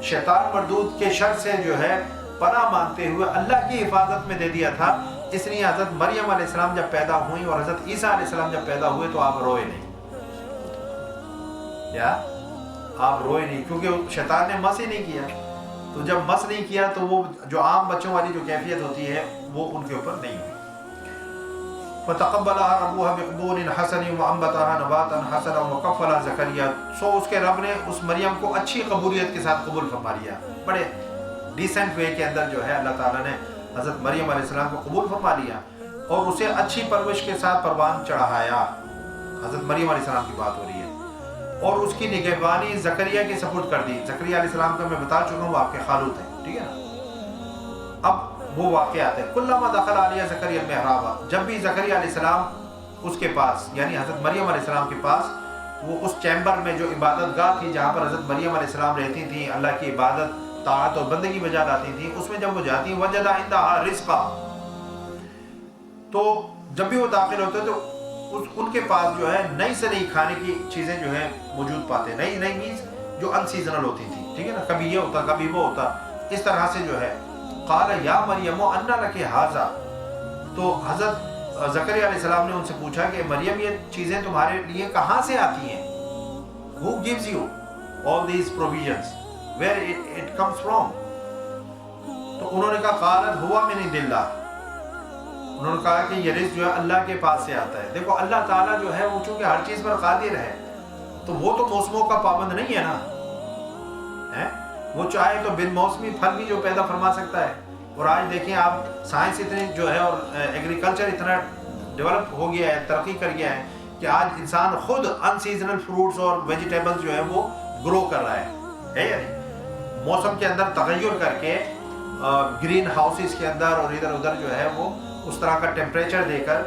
شیطان مردود کے شر سے جو ہے پناہ مانگتے ہوئے اللہ کی حفاظت میں دے دیا تھا، اس لیے حضرت مریم علیہ السلام جب پیدا ہوئیں اور حضرت عیسیٰ علیہ السلام جب پیدا ہوئے تو آپ روئے نہیں. کیا آپ روئے نہیں؟ کیونکہ شیطان نے مس ہی نہیں کیا. تو جب مس نہیں کیا تو وہ جو عام بچوں والی جو کیفیت ہوتی ہے وہ ان کے اوپر نہیں ہوئی. فَتَقَبَّلَهَا رَبُّهَا بِقَبُولٍ حَسَنٍ وَأَنبَتَهَا نَبَاتًا حَسَنًا وَكَفَّلَهَا زَكَرِيَّا. سو اس کے رب نے اس مریم کو اچھی قبولیت کے ساتھ قبول فرما لیا. بڑے ڈیسنٹ وے کے اندر جو ہے اللہ تعالیٰ نے حضرت مریم علیہ السلام کو قبول فرما لیا اور اسے اچھی پرورش کے ساتھ پروان چڑھایا. حضرت مریم علیہ السلام کی بات ہو رہی ہے. اور اس کی نگہبانی زکریا کے سپرد کر دی. زکریا علیہ السلام کا میں بتا چکا ہوں، وہ آپ کے خالو تھے. ٹھیک ہے نا. اب وہ واقعات ہے. کلما دخل علیہ زکریا المحراب، جب بھی زکریا علیہ السلام اس کے پاس یعنی حضرت مریم علیہ السلام کے پاس، وہ اس چیمبر میں جو عبادت گاہ تھی جہاں پر حضرت مریم علیہ السلام رہتی تھیں، اللہ کی عبادت طاعت اور بندگی بجا لاتی تھیں، اس میں جب وہ جاتی وجد عندها رزقا، تو جب بھی وہ داخل ہوتے تو ان کے پاس جو ہے نئی سے نئی کھانے کی چیزیں جو ہیں موجود پاتے. نئی مینس جو ان سیزنل ہوتی تھی. ٹھیک ہے نا. کبھی یہ ہوتا کبھی وہ ہوتا، اس طرح سے جو ہے. قال یا مریم انا لک ھذا، تو حضرت زکریا علیہ السلام نے ان سے پوچھا کہ مریم یہ چیزیں تمہارے لیے کہاں سے آتی ہیں؟ Who gives you all these provisions? Where it comes from? تو انہوں نے کہا قالت ہوا من عند اللہ، انہوں نے کہا کہ یہ رزق جو ہے اللہ کے پاس سے آتا ہے. دیکھو اللہ تعالیٰ جو ہے وہ چونکہ ہر چیز پر قادر ہے تو وہ تو موسموں کا پابند نہیں ہے نا. وہ چاہے تو بن موسمی پھل بھی جو پیدا فرما سکتا ہے. اور آج دیکھیں آپ سائنس اتنی جو ہے اور ایگریکلچر اتنا ڈیولپ ہو گیا ہے، ترقی کر گیا ہے کہ آج انسان خود ان سیزنل فروٹس اور ویجیٹیبلز جو ہے وہ گرو کر رہا ہے یا نہیں. موسم کے اندر تغیر کر کے گرین ہاؤسز کے اندر اور ادھر ادھر جو ہے وہ اس طرح کا ٹیمپریچر دے کر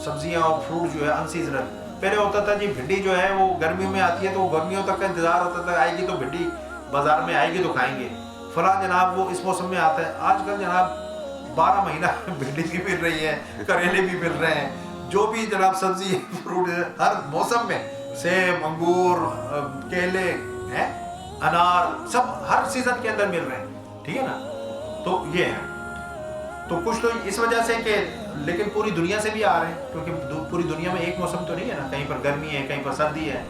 سبزیاں اور فروٹ جو ہے ان سیزنل. پہلے ہوتا تھا جی بھنڈی جو ہے وہ گرمیوں میں آتی ہے تو گرمیوں تک کا انتظار ہوتا تھا، آئے گی تو بھنڈی بازار میں آئے گی تو کھائیں گے. فلاں جناب وہ اس موسم میں آتا ہے. آج کل جناب 12 مہینہ بھنڈی بھی مل رہی ہے، کریلے بھی مل رہے ہیں، جو بھی جناب سبزی فروٹ ہر موسم میں، سیب، انگور، کیلے، انار، سب ہر سیزن کے اندر مل رہے ہیں. ٹھیک ہے نا. تو یہ ہے. تو کچھ تو اس وجہ سے کہ لیکن پوری دنیا سے بھی آ رہے ہیں، کیونکہ پوری دنیا میں ایک موسم تو نہیں ہے نا، کہیں پر گرمی ہے کہیں پر سردی ہے.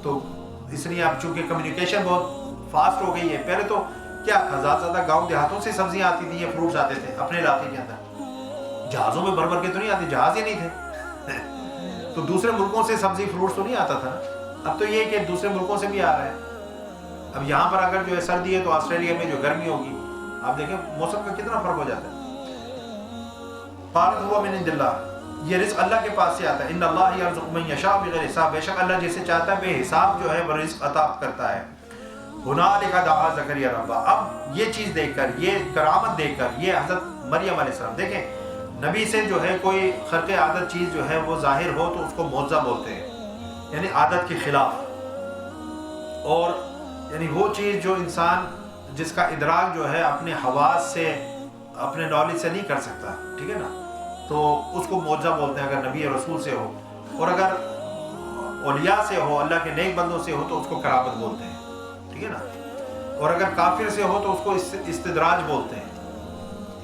تو اس لیے اب چونکہ کمیونیکیشن بہت فاسٹ ہو گئی ہے. پہلے تو کیا تھا، زیادہ گاؤں دیہاتوں سے سبزیاں آتی تھیں یا فروٹس آتے تھے اپنے علاقے کے اندر. جہازوں میں بھر کے تو نہیں آتے، جہاز ہی نہیں تھے. تو دوسرے ملکوں سے سبزی فروٹس تو نہیں آتا تھا. اب تو یہ کہ دوسرے ملکوں سے بھی آ رہا ہے. اب یہاں پر اگر جو ہے سردی ہے تو آسٹریلیا میں جو گرمی ہوگی, آپ دیکھیں موسم کا کتنا فرق ہو جاتا ہے. قالت هو من عند اللہ, یہ رزق اللہ کے پاس سے آتا ہے. ان اللہ یرزق من یشاء بغیر حساب, بے شک اللہ جسے چاہتا ہے بے حساب جو ہے وہ رزق عطا کرتا ہے. ہنالک دعا زکریا ربہ, اب یہ چیز دیکھ کر, یہ کرامت دیکھ کر, یہ حضرت مریم علیہ السلام, دیکھیں نبی سے جو ہے کوئی خرق عادت چیز جو ہے وہ ظاہر ہو تو اس کو معجزہ بولتے ہیں, یعنی عادت کے خلاف, اور یعنی وہ چیز جو انسان جس کا ادراک جو ہے اپنے حواس سے اپنے نالج سے نہیں کر سکتا, ٹھیک ہے نا, تو اس کو معجزہ بولتے ہیں اگر نبی رسول سے ہو. اور اگر اولیاء سے ہو, اللہ کے نیک بندوں سے ہو تو اس کو کرامت بولتے ہیں, ٹھیک ہے نا. اور اگر کافر سے ہو تو اس کو استدراج بولتے ہیں.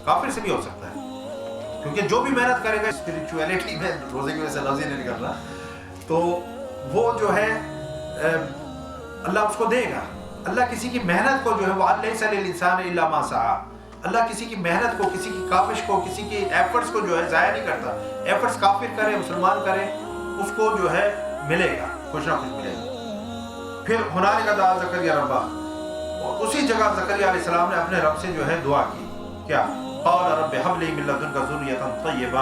کافر سے بھی ہو سکتا ہے, کیونکہ جو بھی محنت کرے گا اسپرچویلٹی میں, روزے کی وجہ سے لفظ نہیں نکل رہا, تو وہ جو ہے اللہ اس کو دے گا. اللہ کسی کی محنت کو جو ہے وہ لَيْسَ لِلْإِنسَانِ إِلَّا مَا سَعَىٰ, اللہ کسی کی محنت کو, کسی کی کاوش کو, کسی کی ایفرٹس کو جو ہے ضائع نہیں کرتا. ایفرٹس کافر کرے مسلمان کرے, اس کو جو ہے ملے گا, کچھ نہ کچھ ملے گا. پھر ہنالک دعا زکریا ربہ, اور اسی جگہ زکریا علیہ السلام نے اپنے رب سے جو ہے دعا کی. کیا؟ قال رب هب لي من لدنك ذرية طیبہ,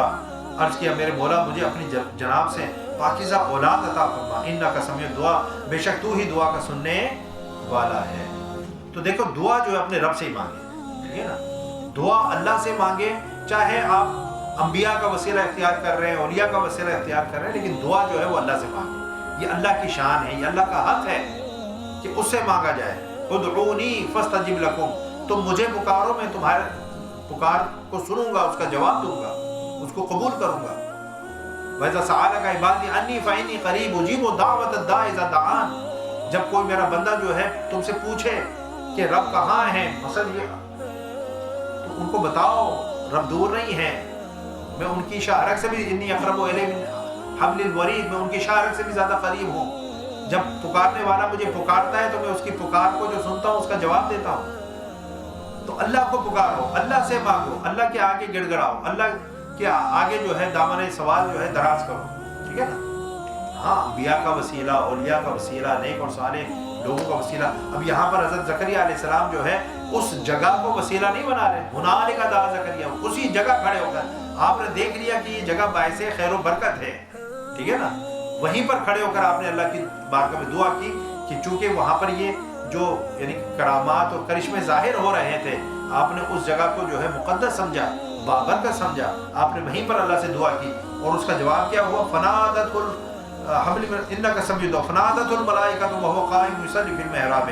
عرض کیا میرے مولا مجھے اپنی جناب سے پاکیزہ اولاد عطا فرما, انک سمیع الدعاء, بے شک تو ہی دعا کا سننے والا ہے. تو دیکھو دعا جو ہے اپنے رب سے ہی مانگے, ٹھیک ہے نا. دعا اللہ سے مانگے, چاہے آپ انبیاء کا وسیلہ اختیار کر رہے ہیں, اولیاء کا وسیلہ اختیار کر رہے ہیں, لیکن دعا جو ہے وہ اللہ سے مانگے. یہ اللہ کی شان ہے, یہ اللہ کا حق ہے کہ اس سے مانگا جائے. ادعونی فاستجب لکم, تم مجھے پکارو میں تمہارے پکار کو سنوں گا, اس کا جواب دوں گا, اس کو قبول کروں گا. وَإِذَا سَأَلَكَ عِبَادِي عَنِّي فَإِنِّي قَرِيبٌ أُجِيبُ دَعْوَةَ الدَّاعِ إِذَا دَعَانِ, جب کوئی میرا بندہ جو ہے تم سے پوچھے کہ رب کہاں ہے, مثلا یہ, تو ان کو بتاؤ رب دور نہیں ہے, میں ان کی شارک سے بھی, انی اقرب الیہ من حبل الورید, میں ان کی شارک سے بھی زیادہ قریب ہوں. جب پکارنے والا مجھے پکارتا ہے تو میں اس کی پکار کو جو سنتا ہوں اس کا جواب دیتا ہوں. تو اللہ کو پکارو, اللہ سے مانگو, اللہ کے آگے گڑ گڑاؤ, اللہ کے آگے جو ہے دامن سوال جو ہے دراز کرو, ٹھیک ہے نا. ہاں انبیاء کا وسیلہ, اولیاء کا وسیلہ, نیک اور صالح لوگوں کا وسیلہ. اب یہاں پر حضرت زکریا علیہ السلام جو ہے اس جگہ کو وسیلہ نہیں بنا رہے. ہنالک دعا زکریا, اسی جگہ کھڑے ہو کر آپ نے دیکھ لیا کہ یہ جگہ باعث خیر و برکت ہے, ٹھیک ہے نا. وہیں پر کھڑے ہو کر آپ نے اللہ کی بارگاہ میں دعا کی کہ چونکہ وہاں پر یہ جو یعنی کرامات اور کرشمے ظاہر ہو رہے تھے, آپ نے اس جگہ کو جو ہے مقدس سمجھا, بابرکت سمجھا, آپ نے وہیں پر اللہ سے دعا کی. اور اس کا جواب کیا ہوا؟ فنادت الحمل انک سمیع الدعاء فنادت الملائکۃ وهو قائم یصلی فی المحراب,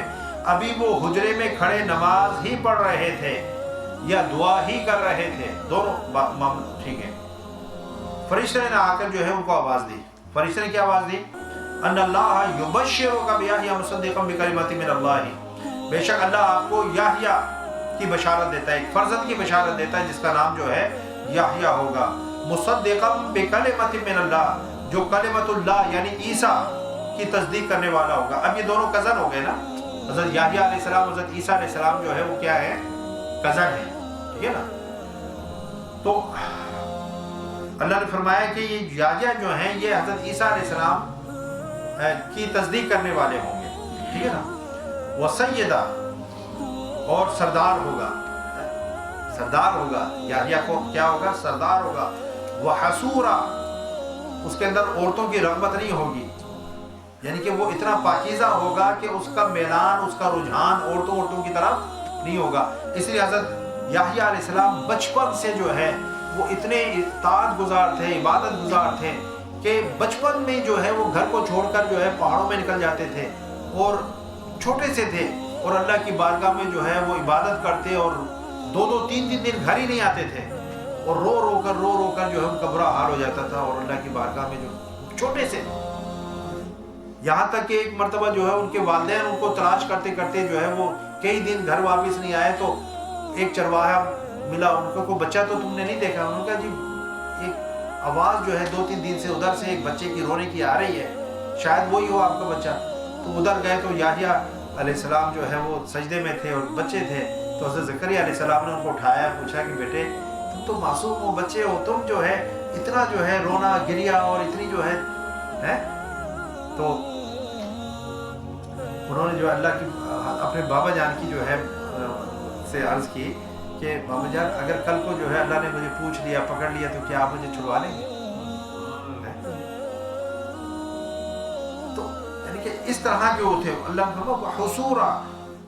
ابھی وہ حجرے میں کھڑے نماز ہی پڑھ رہے تھے یا دعا ہی کر رہے تھے, دونوں ٹھیک ہے. فرشتے نے آ کر جو ہے ان کو آواز دی. فرشتے نے کیا آواز دی؟ ان اللہ یبشرک بیحییٰ مصدقا بکلمۃ من اللہ, بے شک اللہ آپ کو یحییٰ کی بشارت دیتا ہے, ایک فرزند کی بشارت دیتا ہے جس کا نام جو ہے یحییٰ ہوگا. مصدقا بکلمۃ من اللہ, جو کلمۃ اللہ یعنی عیسیٰ کی تصدیق کرنے والا ہوگا. اب یہ دونوں کزن ہو گئے نا, حضرت یحییٰ علیہ السلام, حضرت عیسیٰ علیہ السلام جو ہے وہ کیا ہے؟ کزن ہے, ٹھیک ہے نا. تو اللہ نے فرمایا کہ یہ یحییٰ جو ہیں یہ حضرت عیسیٰ علیہ السلام کی تصدیق کرنے والے ہوں گے, ٹھیک ہے نا. وسیدہ, اور سردار ہوگا, سردار ہوگا. یحییٰ کو کیا ہوگا؟ سردار ہوگا. وحصورا, اس کے اندر عورتوں کی رغبت نہیں ہوگی, یعنی کہ وہ اتنا پاکیزہ ہوگا کہ اس کا میلان, اس کا رجحان عورتوں کی طرف نہیں ہوگا. اس لیے حضرت یحییٰ علیہ السلام بچپن سے جو ہے وہ اتنے اطاعت گزار تھے, عبادت گزار تھے کہ بچپن میں جو ہے وہ گھر کو چھوڑ کر جو ہے پہاڑوں میں نکل جاتے تھے, اور چھوٹے سے تھے, اور اللہ کی بارگاہ میں جو ہے وہ عبادت کرتے, اور 2-3 دن گھر ہی نہیں آتے تھے, اور رو رو کر جو ہے ان کا برا حال ہو جاتا تھا. اور اللہ کی بارگاہ میں جو چھوٹے سے, یہاں تک کہ ایک مرتبہ جو ہے ان کے والدین ان کو تلاش کرتے کرتے جو ہے وہ کئی دن گھر واپس نہیں آئے. تو ایک چرواہا ملا, ان کو کوئی بچہ تو تم نے نہیں دیکھا؟ انہوں نے کہا جی ایک آواز جو ہے 2-3 دن سے ادھر سے ایک بچے کی رونے کی آ رہی ہے, شاید وہی ہو آپ کا بچہ. تو ادھر گئے تو یحییٰ علیہ السلام جو ہے وہ سجدے میں تھے اور بچے تھے. تو حضرت زکریا علیہ السلام نے ان کو اٹھایا, پوچھا کہ بیٹے تم تو معصوم ہو, بچے ہو, تم جو ہے اتنا جو ہے رونا گریا اور اتنی جو ہے. تو انہوں نے جو اللہ کی اپنے بابا جان کی جو ہے سے عرض کی کہ بابا جان اگر کل کو جو ہے اللہ نے مجھے پوچھ لیا پکڑ لیا تو کیا آپ مجھے چھڑوا لیں گے؟ تو یعنی کہ اس طرح کے وہ تھے. اللہ نے فرمایا حصورا،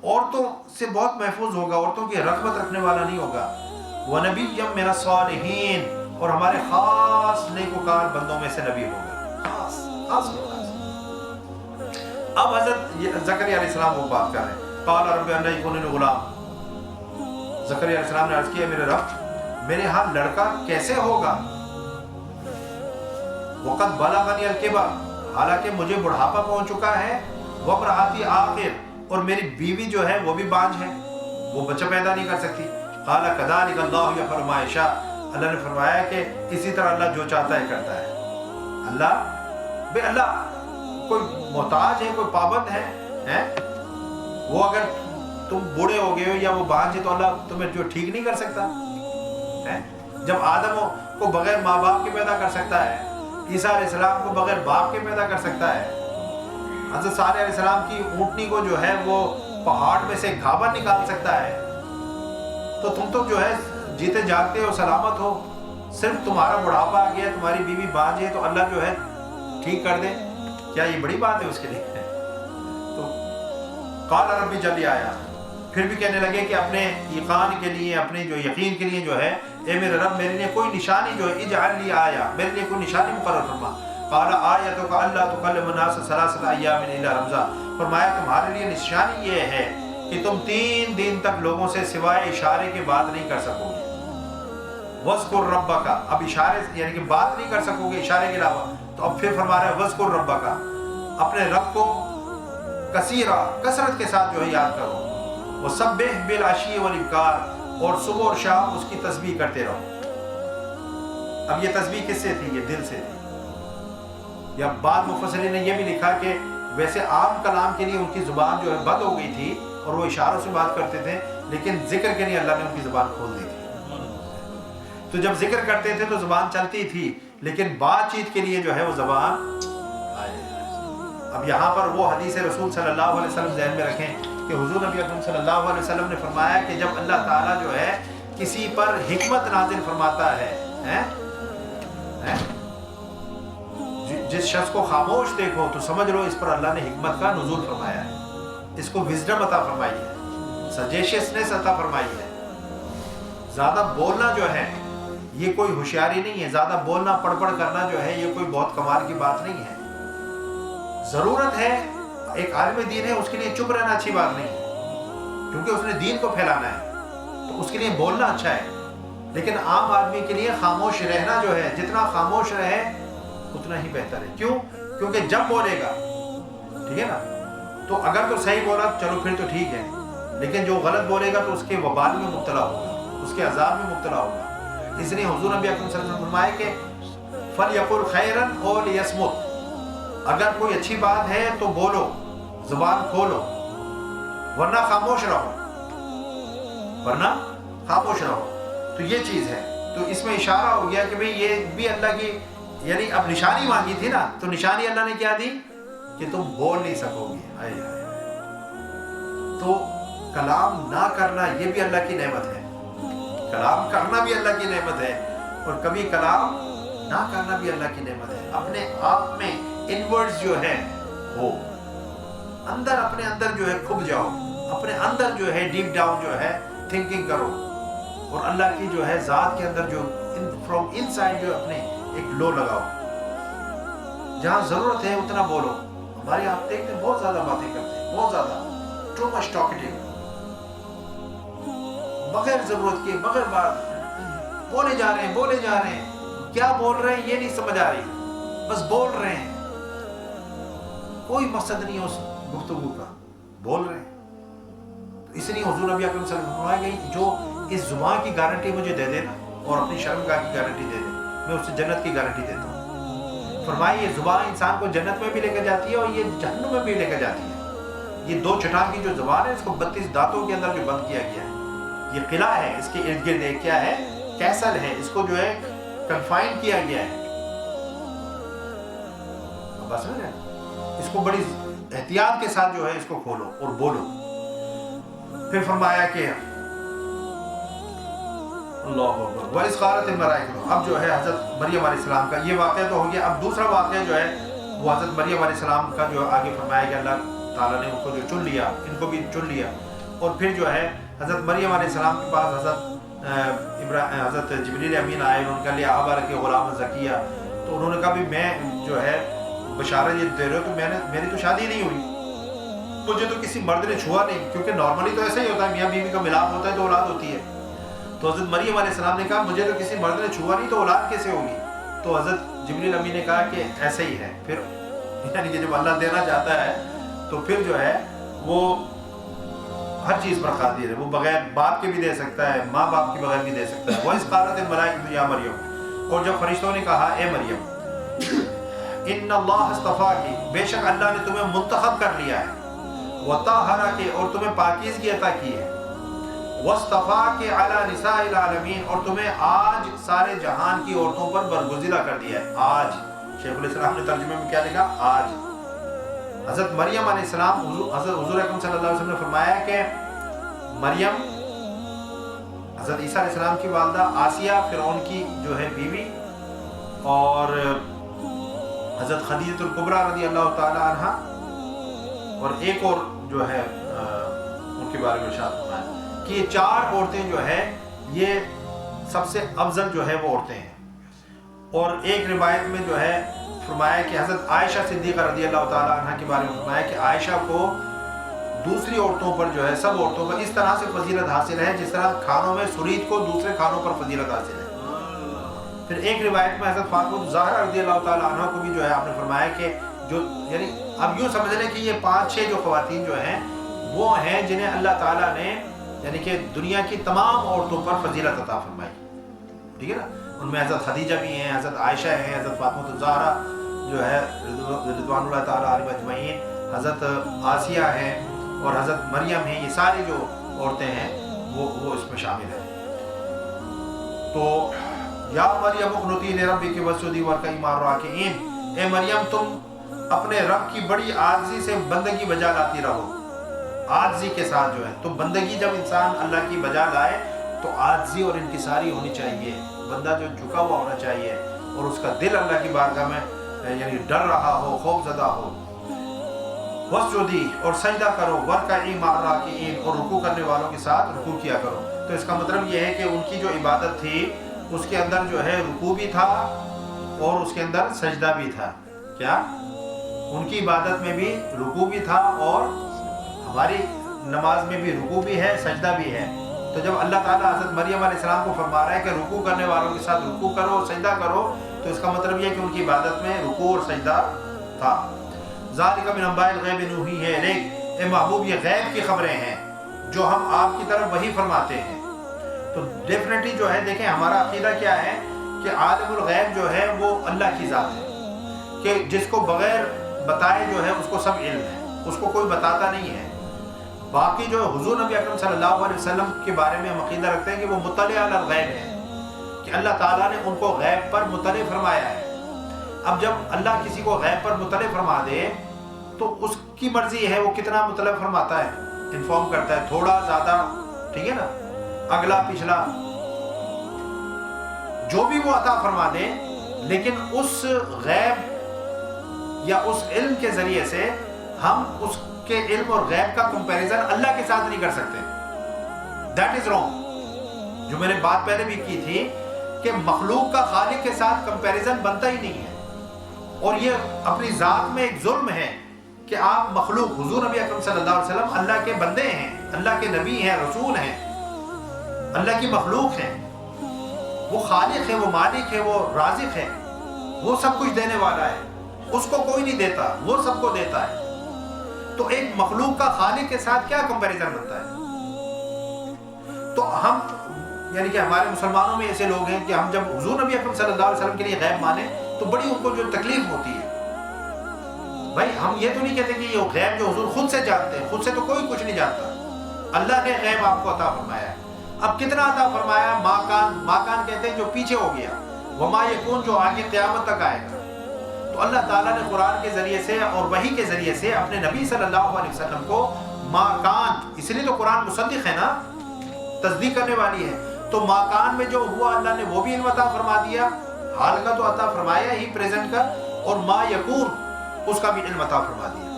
عورتوں سے بہت محفوظ ہوگا، عورتوں کی رغبت رکھنے والا نہیں ہوگا. وَنَبِيًّا مِّنَ الصَّالِحِينَ، اور ہمارے خاص نیکوکار بندوں میں سے نبی ہوگا. خاص خاص خاص. اب حضرت زکریا علیہ السلام وہ بات کر رہے ہیں. قال رب ان يكون لي غلام، زکریا علیہ السلام نے عرض کیا میرے رب میرے ہاں لڑکا کیسے ہوگا؟ وقد بلغني الكبر، حالانکہ مجھے بڑھاپا پہنچ چکا ہے. وامرأتی عاقر، اور میری بیوی جو ہے وہ بھی بانجھ ہے، وہ بچہ پیدا نہیں کر سکتی. قال كذلك الله يفعل ما يشاء، اللہ نے فرمایا کہ اسی طرح اللہ جو چاہتا ہے کرتا ہے. اللہ کوئی محتاج ہے، کوئی پابند ہے؟ وہ اگر تم بوڑھے ہو گئے ہو یا وہ بانجھ ہے تو اللہ تمہیں جو ٹھیک نہیں کر سکتا ہے؟ جب آدم کو بغیر ماں باپ کے پیدا کر سکتا ہے، عیسیٰ علیہ السلام کو بغیر باپ کے پیدا کر سکتا ہے، حضرت صالح علیہ السلام کی اونٹنی کو جو ہے وہ پہاڑ میں سے گھابر نکال سکتا ہے، تو تم تو جو ہے جیتے جاگتے ہو، سلامت ہو. صرف تمہارا بڑھاپا آ گیا، تمہاری بیوی بانجھ ہے تو اللہ جو ہے ٹھیک کر دے، کیا یہ بڑی بات ہے اس کے لیے؟ تو قال ربی جب یہ آیا، پھر بھی کہنے لگے کہ اپنے ایقان کے لیے، اپنے جو یقین کے لیے جو ہے، اے میرے رب میرے لیے کوئی نشانی جو ہے اجعل لی آیا، میرے لیے کوئی نشانی مقرر فرما. قال آیتک الا تکلم الناس ثلاثة ایام الا رمزا، فرمایا تمہارے لیے نشانی یہ ہے کہ تم 3 دن تک لوگوں سے سوائے اشارے کے بات نہیں کر سکو گے. وذکر ربک، اب اشارے یعنی کہ بات نہیں کر سکو گے اشارے کے علاوہ، تو اب پھر فرما رہا ہے وذکر ربک، اپنے رب کو کثیرا کثرت کے ساتھ جو ہے یاد کرو. وسبح بالعشی والابکار، اور صبح اور شام اس کی تسبیح کرتے رہو. اب یہ تسبیح کس سے تھی؟ یہ دل سے تھی. یا بعض مفسرین نے یہ بھی لکھا کہ ویسے عام کلام کے لیے ان کی زبان جو ہے بند ہو گئی تھی اور وہ اشاروں سے بات کرتے تھے، لیکن ذکر کے لیے اللہ نے ان کی زبان کھول دی تھی. تو جب ذکر کرتے تھے تو زبان چلتی تھی، لیکن بات چیت کے لیے جو ہے وہ زبان. اب یہاں پر وہ حدیث رسول صلی اللہ علیہ وسلم ذہن میں رکھیں کہ حضور نبی اکرم صلی اللہ علیہ وسلم نے فرمایا کہ جب اللہ تعالیٰ جو ہے کسی پر حکمت نازل فرماتا ہے، جس شخص کو خاموش دیکھو تو سمجھ لو اس پر اللہ نے حکمت کا نزول فرمایا ہے، اس کو وزڈم عطا فرمائی ہے، سجیشنس عطا فرمائی ہے. زیادہ بولنا جو ہے یہ کوئی ہوشیاری نہیں ہے، زیادہ بولنا پڑھ پڑھ کرنا جو ہے یہ کوئی بہت کمال کی بات نہیں ہے. ضرورت ہے ایک عالم دین ہے اس کے لیے چپ رہنا اچھی بات نہیں ہے، کیونکہ اس نے دین کو پھیلانا ہے تو اس کے لیے بولنا اچھا ہے. لیکن عام آدمی کے لیے خاموش رہنا جو ہے، جتنا خاموش رہے اتنا ہی بہتر ہے. کیوں؟ کیونکہ جب بولے گا، ٹھیک ہے نا، تو اگر تو صحیح بولا چلو پھر تو ٹھیک ہے، لیکن جو غلط بولے گا تو اس کے وبال میں مبتلا ہوگا، اس کے عذاب میں مبتلا ہوگا. اس لیے حضور نبی اکرم صلی اللہ علیہ وسلم نے فرمایا کہ فَلْيَقُلْ خَيْرًا أَوْ لِيَصْمُتْ، اگر کوئی اچھی بات ہے تو بولو، زبان کھولو، ورنہ خاموش رہو، ورنہ خاموش رہو. تو یہ چیز ہے. تو اس میں اشارہ ہو گیا کہ بھئی یہ بھی اللہ کی، یعنی اب نشانی مانگی تھی نا، تو نشانی اللہ نے کیا دی کہ تم بول نہیں سکو گے. تو کلام نہ کرنا یہ بھی اللہ کی نعمت ہے، کلام کرنا بھی اللہ کی نعمت ہے، اور کبھی کلام نہ کرنا بھی اللہ کی نعمت ہے. اپنے آپ میں انورڈز جو ہے وہ اندر، اپنے اندر جو ہے کھب جاؤ، اپنے اندر جو ہے ڈیپ ڈاؤن جو ہے تھنکنگ کرو، اور اللہ کی جو ہے ذات کے اندر جو فرام ان سائڈ جو اپنے ایک لو لگاؤ. جہاں ضرورت ہے اتنا بولو. ہمارے آپ دیکھتے ہیں بہت زیادہ باتیں کرتے ہیں، بہت زیادہ، ٹو مچ ٹاکٹیو، بغیر ضرورت کے، بغیر بات بولے جا رہے ہیں. کیا بول رہے ہیں یہ نہیں سمجھ آ رہی، بس بول رہے ہیں، کوئی مقصد نہیں ہے اس گفتگو کا، بول رہے ہیں. تو اس لیے حضور نبی اکرم صلی اللہ علیہ وسلم کہ جو اس زبان کی گارنٹی مجھے دے دینا اور اپنی شرمگاہ کی گارنٹی دے دے، میں اس سے جنت کی گارنٹی دیتا ہوں. فرمایا یہ زبان انسان کو جنت میں بھی لے کر جاتی ہے اور یہ جہنم میں بھی لے کر جاتی ہے. یہ 2 چٹان کی جو زبان ہے اس کو 32 دانتوں کے اندر جو بند کیا گیا ہے، یہ قلعہ ہے، اس کے ارد گرد ایک کیا ہے، کیسل ہے، اس کو جو ہے کنفائن کیا گیا ہے. بس اس کو بڑی احتیاط کے ساتھ جو ہے اس کو کھولو اور بولو۔ پھر فرمایا کہ اللہ اکبر وَإِذْ قَالَتِ الْمَلَائِكَةُ، اب جو ہے حضرت مریم علیہ السلام کا یہ واقعہ تو ہو گیا۔ اب دوسرا واقعہ جو ہے وہ حضرت مریم علیہ السلام کا جو آگے فرمایا کہ اللہ تعالیٰ نے ان کو جو چن لیا، ان کو بھی چن لیا، اور پھر جو ہے حضرت مریم علیہ السلام کے پاس حضرت جبریل امین آئے، انہوں نے کہا لیا آبا رکھے غلام زکیہ، تو انہوں نے کہا بھی میں جو ہے بشارت یہ دے رہے ہو تو میری تو شادی نہیں ہوئی، مجھے تو کسی مرد نے چھوا نہیں، کیونکہ نارملی تو ایسا ہی ہوتا ہے، میاں بیوی کا ملاپ ہوتا ہے تو اولاد ہوتی ہے۔ تو حضرت مریم علیہ السلام نے کہا مجھے تو کسی مرد نے چھوا نہیں تو اولاد کیسے ہوگی؟ تو حضرت جبریل امین نے کہا کہ ایسے ہی ہے، پھر یعنی کہ جب اللہ دینا چاہتا ہے تو پھر جو ہے وہ ہر چیز پر قادر ہے، وہ بغیر باپ کے بھی دے سکتا ہے، ماں باپ کے بغیر بھی دے سکتا ہے۔ وَإِذْ قَالَتِ الْمَلَائِكَةُ يَا مَرْيَمُ، اور جب فرشتوں نے کہا اے مریم، اِنَّ اللَّهَ اصْطَفَاكِ، بے شک اللہ نے تمہیں منتخب کر لیا ہے، وَطَهَّرَكِ، اور تمہیں پاکیزگی عطا کی ہے، وَاصْطَفَاكِ عَلَى نِسَاءِ الْعَالَمِينَ، اور تمہیں آج سارے جہان کی عورتوں پر برگزیدہ کر دیا ہے۔ آج شیخ الاسلام نے ترجمے میں کیا لکھا؟ آج۔ حضرت مریم علیہ السلام، حضرت حضور اکرم صلی اللہ علیہ وسلم نے فرمایا کہ مریم حضرت عیسیٰ علیہ السلام کی والدہ، آسیہ فرعون کی جو ہے بیوی، اور حضرت خدیجہ الکبریٰ رضی اللہ تعالی عنہ، اور ایک اور جو ہے ان کے بارے میں ارشاد فرمایا کہ یہ چار عورتیں جو ہے یہ سب سے افضل جو ہے وہ عورتیں ہیں۔ اور ایک روایت میں جو ہے فرمایا کہ حضرت عائشہ صدیقہ رضی اللہ تعالی عنہ کے بارے میں فرمایا کہ عائشہ کو دوسری عورتوں پر جو ہے سب عورتوں پر اس طرح سے فضیلت حاصل ہے جس طرح کھانوں میں سرید کو دوسرے کھانوں پر فضیلت حاصل ہے۔ پھر ایک روایت میں حضرت فاطمہ الزہرا رضی اللہ تعالی عنہ کو بھی جو ہے آپ نے فرمایا کہ جو یعنی اب یوں سمجھ لیں کہ یہ 5-6 جو خواتین جو ہیں وہ ہیں جنہیں اللہ تعالیٰ نے یعنی کہ دنیا کی تمام عورتوں پر فضیلت عطا فرمائی، ٹھیک ہے نا۔ ان میں حضرت خدیجہ بھی ہیں، حضرت عائشہ ہیں، حضرت فاطمہ الزہرا جو ہے رضوان اللہ تعالیٰ علیہ اجمعین، حضرت آسیہ ہیں اور حضرت مریم ہیں، یہ ساری جو عورتیں ہیں وہ اس میں شامل ہیں۔ تو یا مریم اقنتی لربک واسجدی وارکعی مع الراکعین، اے مریم تم اپنے رب کی بڑی عاجزی سے بندگی بجا لاتی رہو، عاجزی کے ساتھ جو ہے تو بندگی جب انسان اللہ کی بجا لائے تو عاجزی اور انکساری ہونی چاہیے، بندہ جو جھکا ہوا ہونا چاہیے اور اس کا دل اللہ کی بارگاہ میں یعنی ڈر رہا ہو، خوف زدہ ہو۔ واسجدی، اور سجدہ کرو، وارکعی مع الراکعین، اور رکوع کرنے والوں کے ساتھ رکوع کیا کرو۔ تو اس کا مطلب یہ ہے کہ ان کی جو عبادت تھی اس کے اندر جو ہے رکوع بھی تھا اور اس کے اندر سجدہ بھی تھا۔ کیا ان کی عبادت میں بھی رکوع بھی تھا اور ہماری نماز میں بھی رکوع بھی ہے، سجدہ بھی ہے۔ تو جب اللہ تعالیٰ حضرت مریم علیہ السلام کو فرما رہا ہے کہ رکوع کرنے والوں کے ساتھ رکوع کرو اور سجدہ کرو، تو اس کا مطلب یہ ہے کہ ان کی عبادت میں رکوع اور سجدہ تھا۔ ذالک من انباء الغیب نوحیہ الیک، اے محبوب یہ غیب کی خبریں ہیں جو ہم آپ کی طرف وحی فرماتے ہیں۔ تو ڈیفینیٹلی جو ہے دیکھیں ہمارا عقیدہ کیا ہے کہ عالم الغیب جو ہے وہ اللہ کی ذات ہے، کہ جس کو بغیر بتائے جو ہے اس کو سب علم ہے، اس کو کوئی بتاتا نہیں ہے۔ باقی جو حضور نبی اکرم صلی اللہ علیہ وسلم کے بارے میں ہم عقیدہ رکھتے ہیں کہ وہ مطلع علی الغیب ہے، کہ اللہ تعالیٰ نے ان کو غیب پر مطلع فرمایا ہے۔ اب جب اللہ کسی کو غیب پر مطلع فرما دے تو اس کی مرضی ہے وہ کتنا مطلع فرماتا ہے، انفارم کرتا ہے، تھوڑا زیادہ، ٹھیک ہے نا، اگلا پچھلا جو بھی وہ عطا فرما دے، لیکن اس غیب یا اس علم کے ذریعے سے ہم اس کے علم اور غیب کا کمپیریزن اللہ کے ساتھ نہیں کر سکتے۔ That is wrong. جو میں نے بات پہلے بھی کی تھی کہ مخلوق کا خالق کے ساتھ کمپیریزن بنتا ہی نہیں ہے، اور یہ اپنی ذات میں ایک ظلم ہے کہ آپ مخلوق، حضور نبی اکرم صلی اللہ علیہ وسلم اللہ کے بندے ہیں، اللہ کے نبی ہیں، رسول ہیں، اللہ کی مخلوق ہیں، وہ خالق ہے، وہ مالک ہے، وہ رازق ہے، وہ سب کچھ دینے والا ہے، اس کو کوئی نہیں دیتا، وہ سب کو دیتا ہے۔ تو ایک مخلوق کا خالق کے ساتھ کیا کمپیریزن بنتا ہے؟ تو ہم یعنی کہ ہمارے مسلمانوں میں ایسے لوگ ہیں کہ ہم جب حضور نبی اکرم صلی اللہ علیہ وسلم کے لیے غیب مانیں تو بڑی ان کو جو تکلیف ہوتی ہے۔ بھائی ہم یہ تو نہیں کہتے کہ یہ غیب جو حضور خود سے جانتے ہیں، خود سے تو کوئی کچھ نہیں جانتا، اللہ نے غیب آپ کو عطا فرمایا ہے۔ اب کتنا عطا فرمایا؟ ماکان کہتے ہیں جو پیچھے ہو گیا، وما یکون جو آگے قیامت تک آئے گا، تو اللہ تعالیٰ نے قرآن کے ذریعے سے اور وحی کے ذریعے سے اپنے نبی صلی اللہ علیہ وسلم کو ما کان، اس لیے تو قرآن مصدق ہے نا، تصدیق کرنے والی ہے، تو ما کان میں جو ہوا اللہ نے وہ بھی علم عطا فرما دیا، حال کا تو عطا فرمایا ہی پریزنٹ کا، اور ما یکون اس کا بھی علم عطا فرما دیا،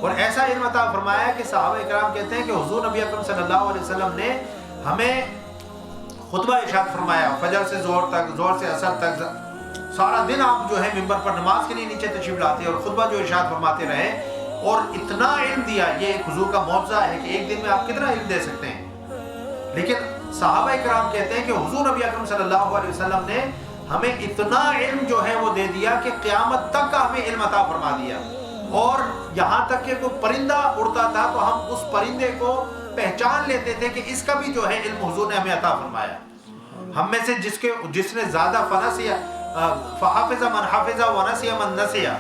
اور ایسا علم عطا فرمایا کہ صحابہ اکرام کہتے ہیں کہ حضور نبی اکرم صلی اللہ علیہ وسلم نے ہمیں خطبہ ارشاد فرمایا، فجر سے زہر تک، زہر سے عصر تک، سارا دن آپ جو ہے ممبر پر نماز کے لیے نیچے تشریف لاتے اور خطبہ جو ارشاد فرماتے رہے، اور اتنا علم دیا، یہ ایک حضور کا معجزہ ہے کہ ایک دن میں آپ کتنا علم دے سکتے ہیں، لیکن صحابہ اکرام کہتے ہیں کہ حضور نبی اکرم صلی اللہ علیہ وسلم نے ہمیں اتنا علم جو ہے وہ دے دیا کہ قیامت تک کا ہمیں علم عطا فرما دیا، اور یہاں تک کہ کوئی پرندہ اڑتا تھا تو ہم اس پرندے کو پہچان لیتے تھے کہ اس کا بھی جو ہے علم حضور نے ہمیں عطا فرمایا۔ ہم میں سے جس نے زیادہ فنسیا فحافظ من حافظ ونسی من نسیا،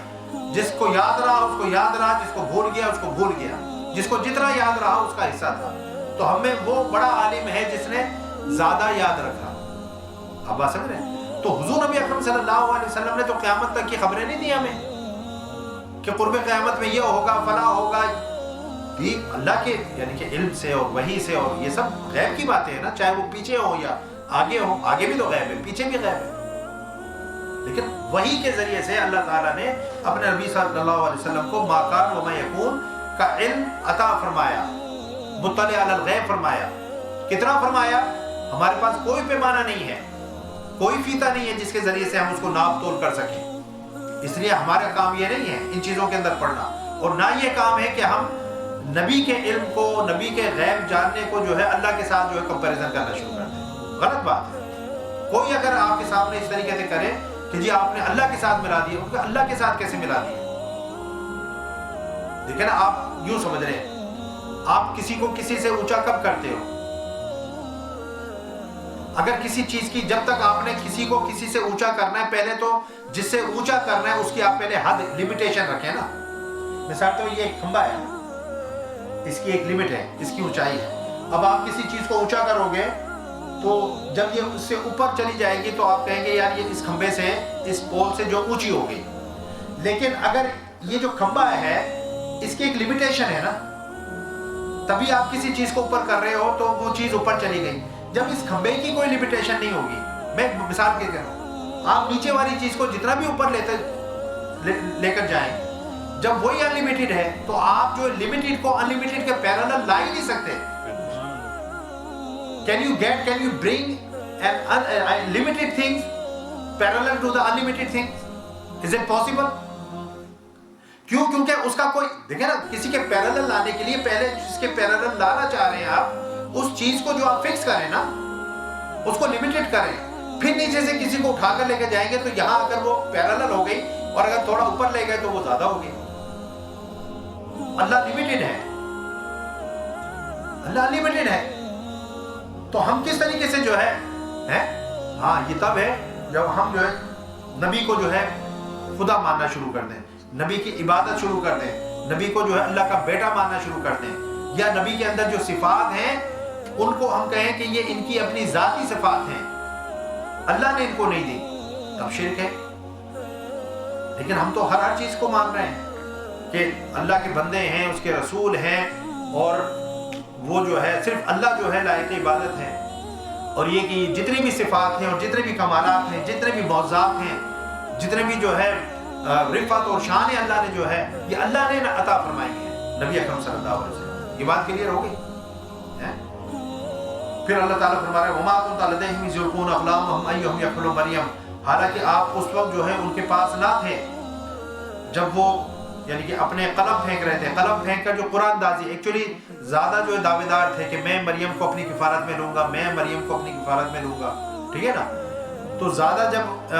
جس کو یاد رہا اس کو یاد رہا، جس کو بھول گیا اس کو بھول گیا، جس کو جتنا یاد رہا اس کا حصہ تھا، تو ہمیں وہ بڑا عالم ہے جس نے زیادہ یاد رکھا۔ اب بات سمجھ رہے ہیں؟ تو حضور نبی اکرم صلی اللہ علیہ وسلم نے تو قیامت تک کی خبریں نہیں دی ہمیں کہ قرب قیامت میں یہ ہوگا فلاں ہوگا، بھی اللہ کے یعنی کہ علم سے اور وحی سے، اور یہ سب غیب کی باتیں ہیں نا، چاہے وہ پیچھے ہو یا آگے ہو، آگے بھی تو غیب ہے پیچھے بھی غیب ہے، لیکن وحی کے ذریعے سے اللہ تعالیٰ نے اپنے نبی صلی اللہ علیہ وسلم کو ما کان و ما یکون کا علم عطا فرمایا، مطلع علی الغیب فرمایا۔ کتنا فرمایا؟ ہمارے پاس کوئی پیمانہ نہیں ہے، کوئی فیتہ نہیں ہے جس کے ذریعے سے ہم اس کو ناپ تول کر سکیں، اس لیے ہمارا کام یہ نہیں ہے ان چیزوں کے اندر پڑھنا، اور نہ یہ کام ہے کہ ہم نبی کے علم کو، نبی کے غیب جاننے کو جو ہے اللہ کے ساتھ جو ہے کمپیریزن کرنا شروع کر دیں، غلط بات ہے۔ کوئی اگر آپ کے سامنے اس طریقے سے کرے کہ جی آپ نے اللہ کے ساتھ ملا دیا، کیونکہ اللہ کے ساتھ کیسے ملا دیا؟ دیکھیں نا، آپ یوں سمجھ رہے ہیں، آپ کسی کو کسی سے اونچا کب کرتے ہو؟ اگر کسی چیز کی، جب تک آپ نے کسی کو کسی سے اونچا کرنا ہے، پہلے تو جس سے اونچا کرنا ہے اس کی آپ پہلے حد لمیٹیشن رکھیں نا۔ مثال تو یہ ایک کھمبا ہے، اس کی ایک لمٹ ہے، اس کی اونچائی ہے، اب آپ کسی چیز کو اونچا کرو گے تو جب یہ اس سے اوپر چلی جائے گی تو آپ کہیں گے یار یہ اس کھمبے سے، اس پول سے جو اونچی ہو گئی، لیکن اگر یہ جو کھمبا ہے اس کی ایک لمیٹیشن ہے نا، تبھی آپ کسی چیز کو اوپر کر رہے ہو تو وہ چیز اوپر چلی گئی۔ جب اس کھمبے کی کوئی لمیٹیشن نہیں ہوگی، میں مثال کے کہہ رہا ہوں، آپ نیچے والی چیز کو جتنا بھی اوپر لے کر جائیں، جب وہی انلیمیٹڈ ہے تو آپ جو لمیٹڈ کو انلیمیٹڈ کے پیرالل لا ہی نہیں سکتے۔ Can you bring an limited things parallel to the unlimited things? Is it possible? کیوں؟ کیونکہ اس کا کوئی، دیکھیں نا، کسی کے پیرالل لانے کے لیے پہلے جس کے پیرالل لانا چاہ رہے ہیں آپ، اس چیز کو جو آپ فکس کریں نا، اس کو لمیٹڈ کریں، پھر نیچے سے کسی کو اٹھا کر لے کے جائیں گے تو یہاں اگر وہ پیرالل ہو گئی اور اگر تھوڑا اوپر لے گئے تو وہ زیادہ ہو گئی۔ اللہ لمیٹڈ ہے، اللہ لمیٹڈ ہے، تو ہم کس طریقے سے جو ہے ہاں یہ تب ہے جب ہم جو ہے نبی کو جو ہے خدا ماننا شروع کر دیں، نبی کی عبادت شروع کر دیں، نبی کو جو ہے اللہ کا بیٹا ماننا شروع کر دیں، یا نبی کے اندر جو صفات ہیں ان کو ہم کہیں کہ یہ ان کی اپنی ذاتی صفات ہیں، اللہ نے ان کو نہیں دی، تب شرک ہے۔ لیکن ہم تو ہر چیز کو مان رہے ہیں کہ اللہ کے بندے ہیں، اس کے رسول ہیں، اور وہ جو ہے صرف اللہ جو ہے لائق عبادت ہے، اور یہ کہ جتنی بھی صفات ہیں اور جتنے بھی کمالات ہیں، جتنے بھی معجزات ہیں، جتنے بھی جو ہے رفعت اور شان اللہ نے جو ہے یہ اللہ نے عطا فرمائی ہے نبی اکرم صلی اللہ علیہ وسلم۔ یہ بات کلیئر ہو گئی؟ پھر اللہ تعالیٰ فرما رہا ہے وما كنت لديهم اذ يلقون اقلامهم ايهم يكفل مریم، حالانکہ آپ اس وقت جو ہے ان کے پاس نہ تھے جب وہ یعنی کہ اپنے قلم پھینک رہے تھے۔ قلم پھینک کر جو قرآن دازی، ایکچولی زیادہ جو دعوے دار تھے کہ میں مریم کو اپنی کفالت میں لوں گا، میں مریم کو اپنی کفالت میں لوں گا، ٹھیک ہے نا، تو زیادہ جب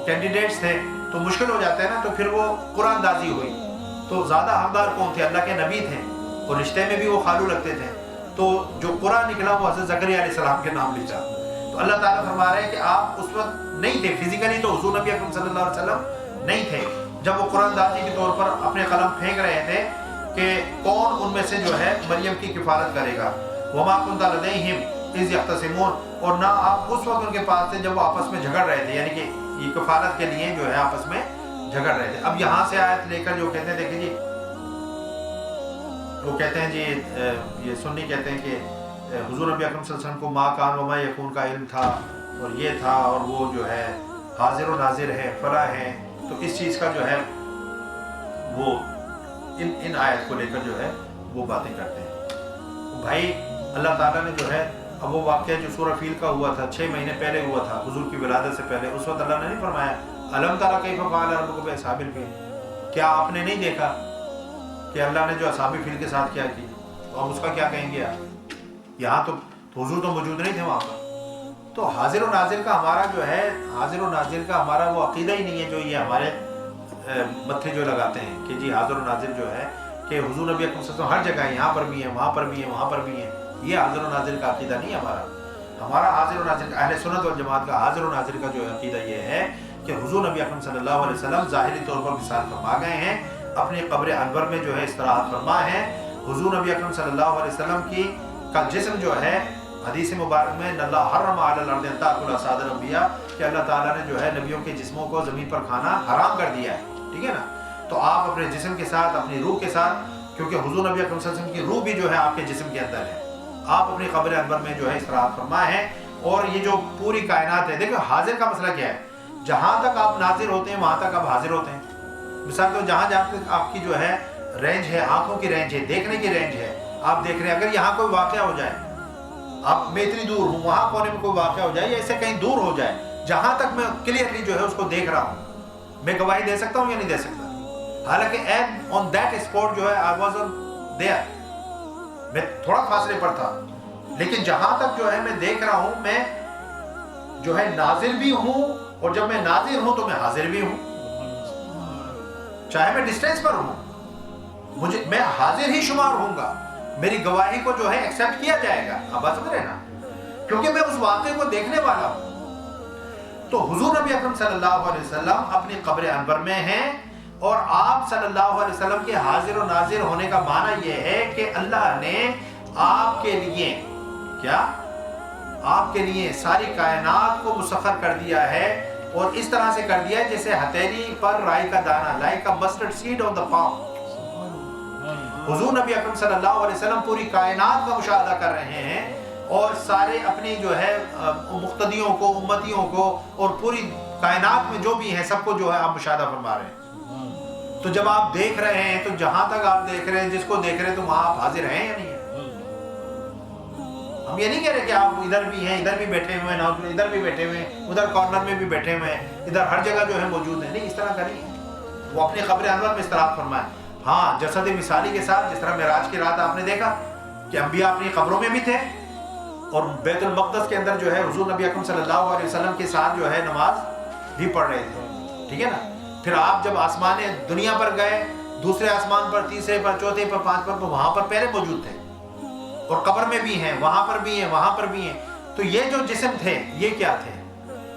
کینڈیڈیٹس تھے تو مشکل ہو جاتا ہے نا، تو پھر وہ قرآن دازی ہوئی، تو زیادہ حقدار کون تھے؟ اللہ کے نبی تھے، اور رشتے میں بھی وہ خالو لگتے تھے، تو جو قرآن نکلا وہ حضرت زکریا علیہ السلام کے نام لکھا۔ تو اللہ تعالیٰ فرما رہے ہیں کہ آپ اس وقت نہیں تھے فزیکلی، تو حضور نبی اکرم صلی اللہ علیہ وسلم نہیں تھے جب وہ قرآن دازی کے طور پر اپنے قلم پھینک رہے تھے کہ کون ان میں سے جو ہے مریم کی کفالت کرے گا۔ وما كنت لديهم اذ يختصمون، اور نہ آپ اس وقت ان کے پاس تھے جب وہ آپس میں جھگڑ رہے تھے، یعنی کہ یہ کفالت کے لیے جو ہے آپس میں جھگڑ رہے تھے. اب یہاں سے آیت لے کر جو کہتے ہیں دیکھیں جی وہ کہتے ہیں جی یہ سنی کہتے ہیں کہ حضور نبی اکرم صلی اللہ علیہ وسلم کو ما کان و ما یکون کا علم تھا اور یہ تھا اور وہ جو ہے حاضر و ناظر ہے فلاں ہے. تو اس چیز کا جو ہے وہ ان آیت کو لے کر جو ہے وہ باتیں کرتے ہیں. بھائی اللہ تعالیٰ نے جو ہے اب وہ واقعہ جو سورہ فیل کا ہوا تھا 6 مہینے پہلے ہوا تھا حضور کی ولادت سے پہلے, اس وقت اللہ نے نہیں فرمایا الم تری کیف فعل ربک باصحاب الفیل, کیا آپ نے نہیں دیکھا کہ اللہ نے جو اصحاب فیل کے ساتھ کیا کی, تو اب اس کا کیا کہیں گے آپ. یہاں تو حضور تو موجود نہیں تھے وہاں پر. تو حاضر و ناظر کا ہمارا جو ہے حاضر و ناظر کا ہمارا وہ عقیدہ ہی نہیں ہے جو یہ ہمارے متھے جو لگاتے ہیں کہ جی حاضر و ناظر جو ہے کہ حضور نبی اکرم صلی اللہ علیہ وسلم ہر جگہ یہاں پر بھی ہیں وہاں پر بھی ہیں وہاں پر بھی ہیں. یہ حاضر و ناظر کا عقیدہ نہیں ہمارا. ہمارا حاضر و ناظر کا اہل سنت والجماعت کا حاضر و ناظر کا جو عقیدہ یہ ہے کہ حضور نبی اکرم صلی اللہ علیہ وسلم ظاہری طور پر وصال فرما گئے ہیں, اپنی قبر انور میں جو ہے استراحت فرما ہے. حضور نبی اکرم صلی اللہ علیہ وسلم کی کا جسم جو ہے حدیث مبارک میں اللہ حرم علی الارض ان تاکل اجساد الانبیاء کہ اللہ تعالیٰ نے جو ہے نبیوں کے جسموں کو زمین پر کھانا حرام کر دیا ہے. ٹھیک ہے نا. تو آپ اپنے جسم کے ساتھ اپنی روح کے ساتھ, کیونکہ حضور نبی اکرم صلی اللہ علیہ وسلم کی روح بھی جو ہے آپ کے جسم کے اندر ہے, آپ اپنی قبر انور میں جو ہے استراحت فرما ہے. اور یہ جو پوری کائنات ہے دیکھو حاضر کا مسئلہ کیا ہے, جہاں تک آپ ناظر ہوتے ہیں وہاں تک آپ حاضر ہوتے ہیں. مثال تو جہاں جہاں تک آپ کی جو ہے رینج ہے, آنکھوں کی رینج ہے, دیکھنے کی رینج ہے, آپ دیکھ رہے ہیں. اگر یہاں کوئی واقعہ ہو جائے, آپ میں اتنی دور ہوں, وہاں کونے میں کوئی واقعہ ہو جائے یا اس سے کہیں دور ہو جائے, جہاں تک میں کلیئرلی جو ہے اس کو دیکھ رہا ہوں, میں گواہی دے سکتا ہوں یا نہیں دے سکتا. حالانکہ اینڈ آن دیٹ اسپاٹ جو ہے آئی واز آن دیئر, میں تھوڑا فاصلے پر تھا, لیکن جہاں تک جو ہے میں دیکھ رہا ہوں میں جو ہے ناظر بھی ہوں, اور جب میں ناظر ہوں تو میں حاضر بھی ہوں, چاہے میں ڈسٹینس پر ہوں, میں حاضر ہی شمار ہوں گا. میری گواہی کو جو ہے ایکسیپٹ کیا جائے گا. اب بات سمجھ رہے نا, کیونکہ میں اس واقعے کو دیکھنے والا ہوں. تو حضور نبی اکرم صلی اللہ علیہ وسلم اپنی قبر انور میں ہیں, اور آپ صلی اللہ علیہ وسلم کے حاضر و ناظر ہونے کا معنی یہ ہے کہ اللہ نے آپ کے لیے کیا, آپ کے لیے ساری کائنات کو مسخر کر دیا ہے, اور اس طرح سے کر دیا ہے جیسے ہتھیلی پر رائی کا دانہ, like a mustard seed on the palm. حضور نبی اکرم صلی اللہ علیہ وسلم پوری کائنات کا مشاہدہ کر رہے ہیں, اور سارے اپنی جو ہے مقتدیوں کو, امتیوں کو, اور پوری کائنات میں جو بھی ہیں سب کو جو ہے آپ مشاہدہ فرما رہے ہیں. تو جب آپ دیکھ رہے ہیں تو جہاں تک آپ دیکھ رہے ہیں, جس کو دیکھ رہے ہیں, تو وہاں آپ حاضر ہیں یا نہیں ہیں. ہم یہ نہیں کہہ رہے کہ آپ ادھر بھی ہیں, ادھر بھی بیٹھے ہوئے ہیں, ادھر بھی بیٹھے ہوئے ہیں, ادھر کارنر میں بھی بیٹھے ہوئے ہیں, ادھر ہر جگہ جو ہے موجود ہیں. نہیں, اس طرح کا نہیں. وہ اپنی قبر انور میں استراحت فرمائے. ہاں, جسد مثالی کے ساتھ, جس طرح معراج کی رات آپ نے دیکھا کہ انبیاء اپنی قبروں میں بھی تھے, اور بیت المقدس کے اندر جو ہے حضور نبی اکرم صلی اللہ علیہ وسلم کے ساتھ جو ہے نماز بھی پڑھ رہے تھے. ٹھیک ہے نا. پھر آپ جب آسمان دنیا پر گئے, دوسرے آسمان پر, تیسرے پر, چوتھے پر, 5 پر, تو وہاں پر پہلے موجود تھے, اور قبر میں بھی ہیں, وہاں پر بھی ہیں, وہاں پر بھی ہیں. تو یہ جو جسم تھے یہ کیا تھے,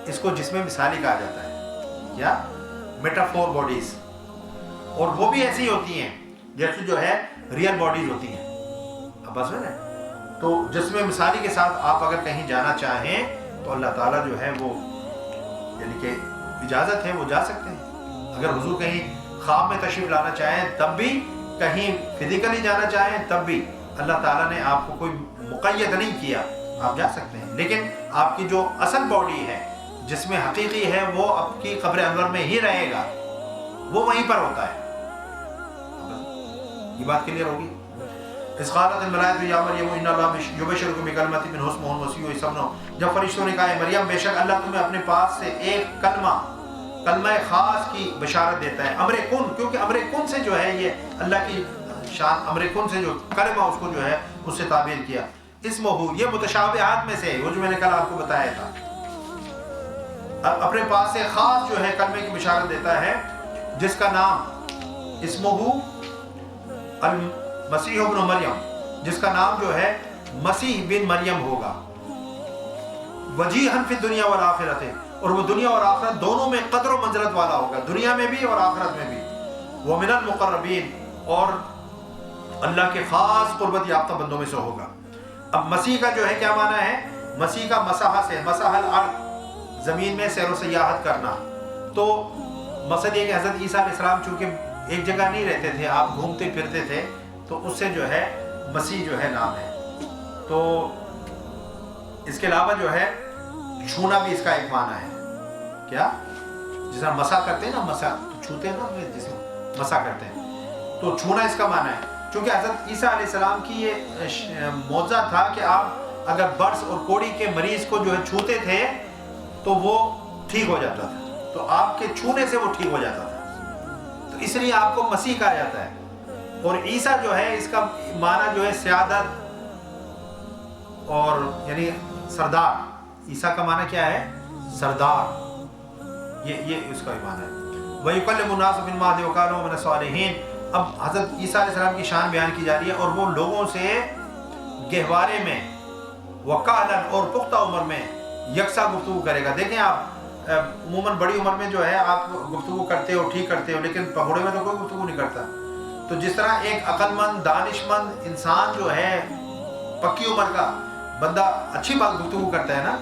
اس کو جسم مثالی کہا جاتا ہے, کیا میٹافور باڈیز. اور وہ بھی ایسی ہوتی ہیں جیسے جو ہے ریئل باڈیز ہوتی ہیں. اب بس ہے نا. تو جسم مثالی کے ساتھ آپ اگر کہیں جانا چاہیں تو اللہ تعالیٰ جو ہے وہ یعنی کہ اجازت ہے, وہ جا سکتے ہیں. اگر حضور کہیں خواب میں تشریف لانا چاہیں تب بھی, کہیں فزیکلی جانا چاہیں تب بھی, اللہ تعالیٰ نے آپ کو کوئی مقید نہیں کیا, آپ جا سکتے ہیں. لیکن آپ کی جو اصل باڈی ہے, جس میں حقیقی ہے, وہ آپ کی قبر انور میں ہی رہے گا, وہ وہیں پر ہوتا ہے. یہ بات کلیئر ہوگی. اس قالت الملائکۃ یا مریم ان اللہ یبشرک بکلمۃ من اسمہ المسیح عیسی ابن. جب فرشتوں نے کہا مریم بے شک اللہ تمہیں اپنے پاس سے ایک کلمہ خاص کی بشارت دیتا ہے, امر کن, کیونکہ امر کن سے جو ہے یہ اللہ کی شان, امر کن سے جو کلمہ اس کو جو ہے اس سے تعبیر کیا. اسمہ, یہ متشابہات میں سے وہ جو میں نے کل آپ کو بتایا تھا. اپنے پاس سے خاص جو ہے کلمے کی بشارت دیتا ہے جس کا نام اسمہ المسیح ابن مریم, جس کا نام جو ہے مسیح بن مریم ہوگا. وجیہا فی الدنیا والآخرۃ, اور وہ دنیا اور آخرت دونوں میں قدر و منزلت والا ہوگا, دنیا میں بھی اور آخرت میں بھی. ومن المقربین, اور اللہ کے خاص قربت یافتہ بندوں میں سے ہوگا. اب مسیح کا جو ہے کیا معنی ہے, مسیح کا مسح سے, مسح الارض, زمین میں سیر و سیاحت کرنا. تو مقصد یہ کہ حضرت عیسیٰ علیہ السلام چونکہ ایک جگہ نہیں رہتے تھے، آپ گھومتے پھرتے تھے، تو اس سے جو ہے مسیح جو ہے نام ہے۔ تو اس کے علاوہ جو ہے چھونا بھی اس کا ایک معنی ہے، کیا جس طرح مسا کرتے ہیں نا، مسا چھوتے ہیں نا جسم، مسا کرتے ہیں، تو چھونا اس کا معنی ہے۔ چونکہ حضرت عیسیٰ علیہ السلام کی یہ معجزہ تھا کہ آپ اگر برس اور کوڑی کے مریض کو جو ہے چھوتے تھے تو وہ ٹھیک ہو جاتا تھا، تو آپ کے چھونے سے وہ ٹھیک ہو جاتا تھا، تو اس لیے آپ کو مسیح کہا جاتا ہے۔ اور عیسیٰ جو ہے اس کا معنی جو ہے سیادت اور یعنی سردار، عیسیٰ کا معنی کیا ہے؟ سردار، یہ اس کا معنی ہے۔ وَيُكَلِّمُ النَّاسَ فِي الْمَهْدِ وَكَهْلًا وَمِنَ الصَّالِحِينَ۔ اب حضرت عیسیٰ علیہ السلام کی شان بیان کی جا رہی ہے، اور وہ لوگوں سے گہوارے میں وَكَهْلًا اور پختہ عمر میں یکساں گفتگو کرے گا۔ دیکھیں آپ عموماً بڑی عمر میں جو ہے آپ گفتگو کرتے ہو، ٹھیک کرتے ہو، لیکن پگوڑے میں تو کوئی گفتگو نہیں کرتا۔ تو جس طرح ایک عقل مند دانش مند انسان جو ہے پکی عمر کا بندہ اچھی بات گفتگو کرتا ہے نا،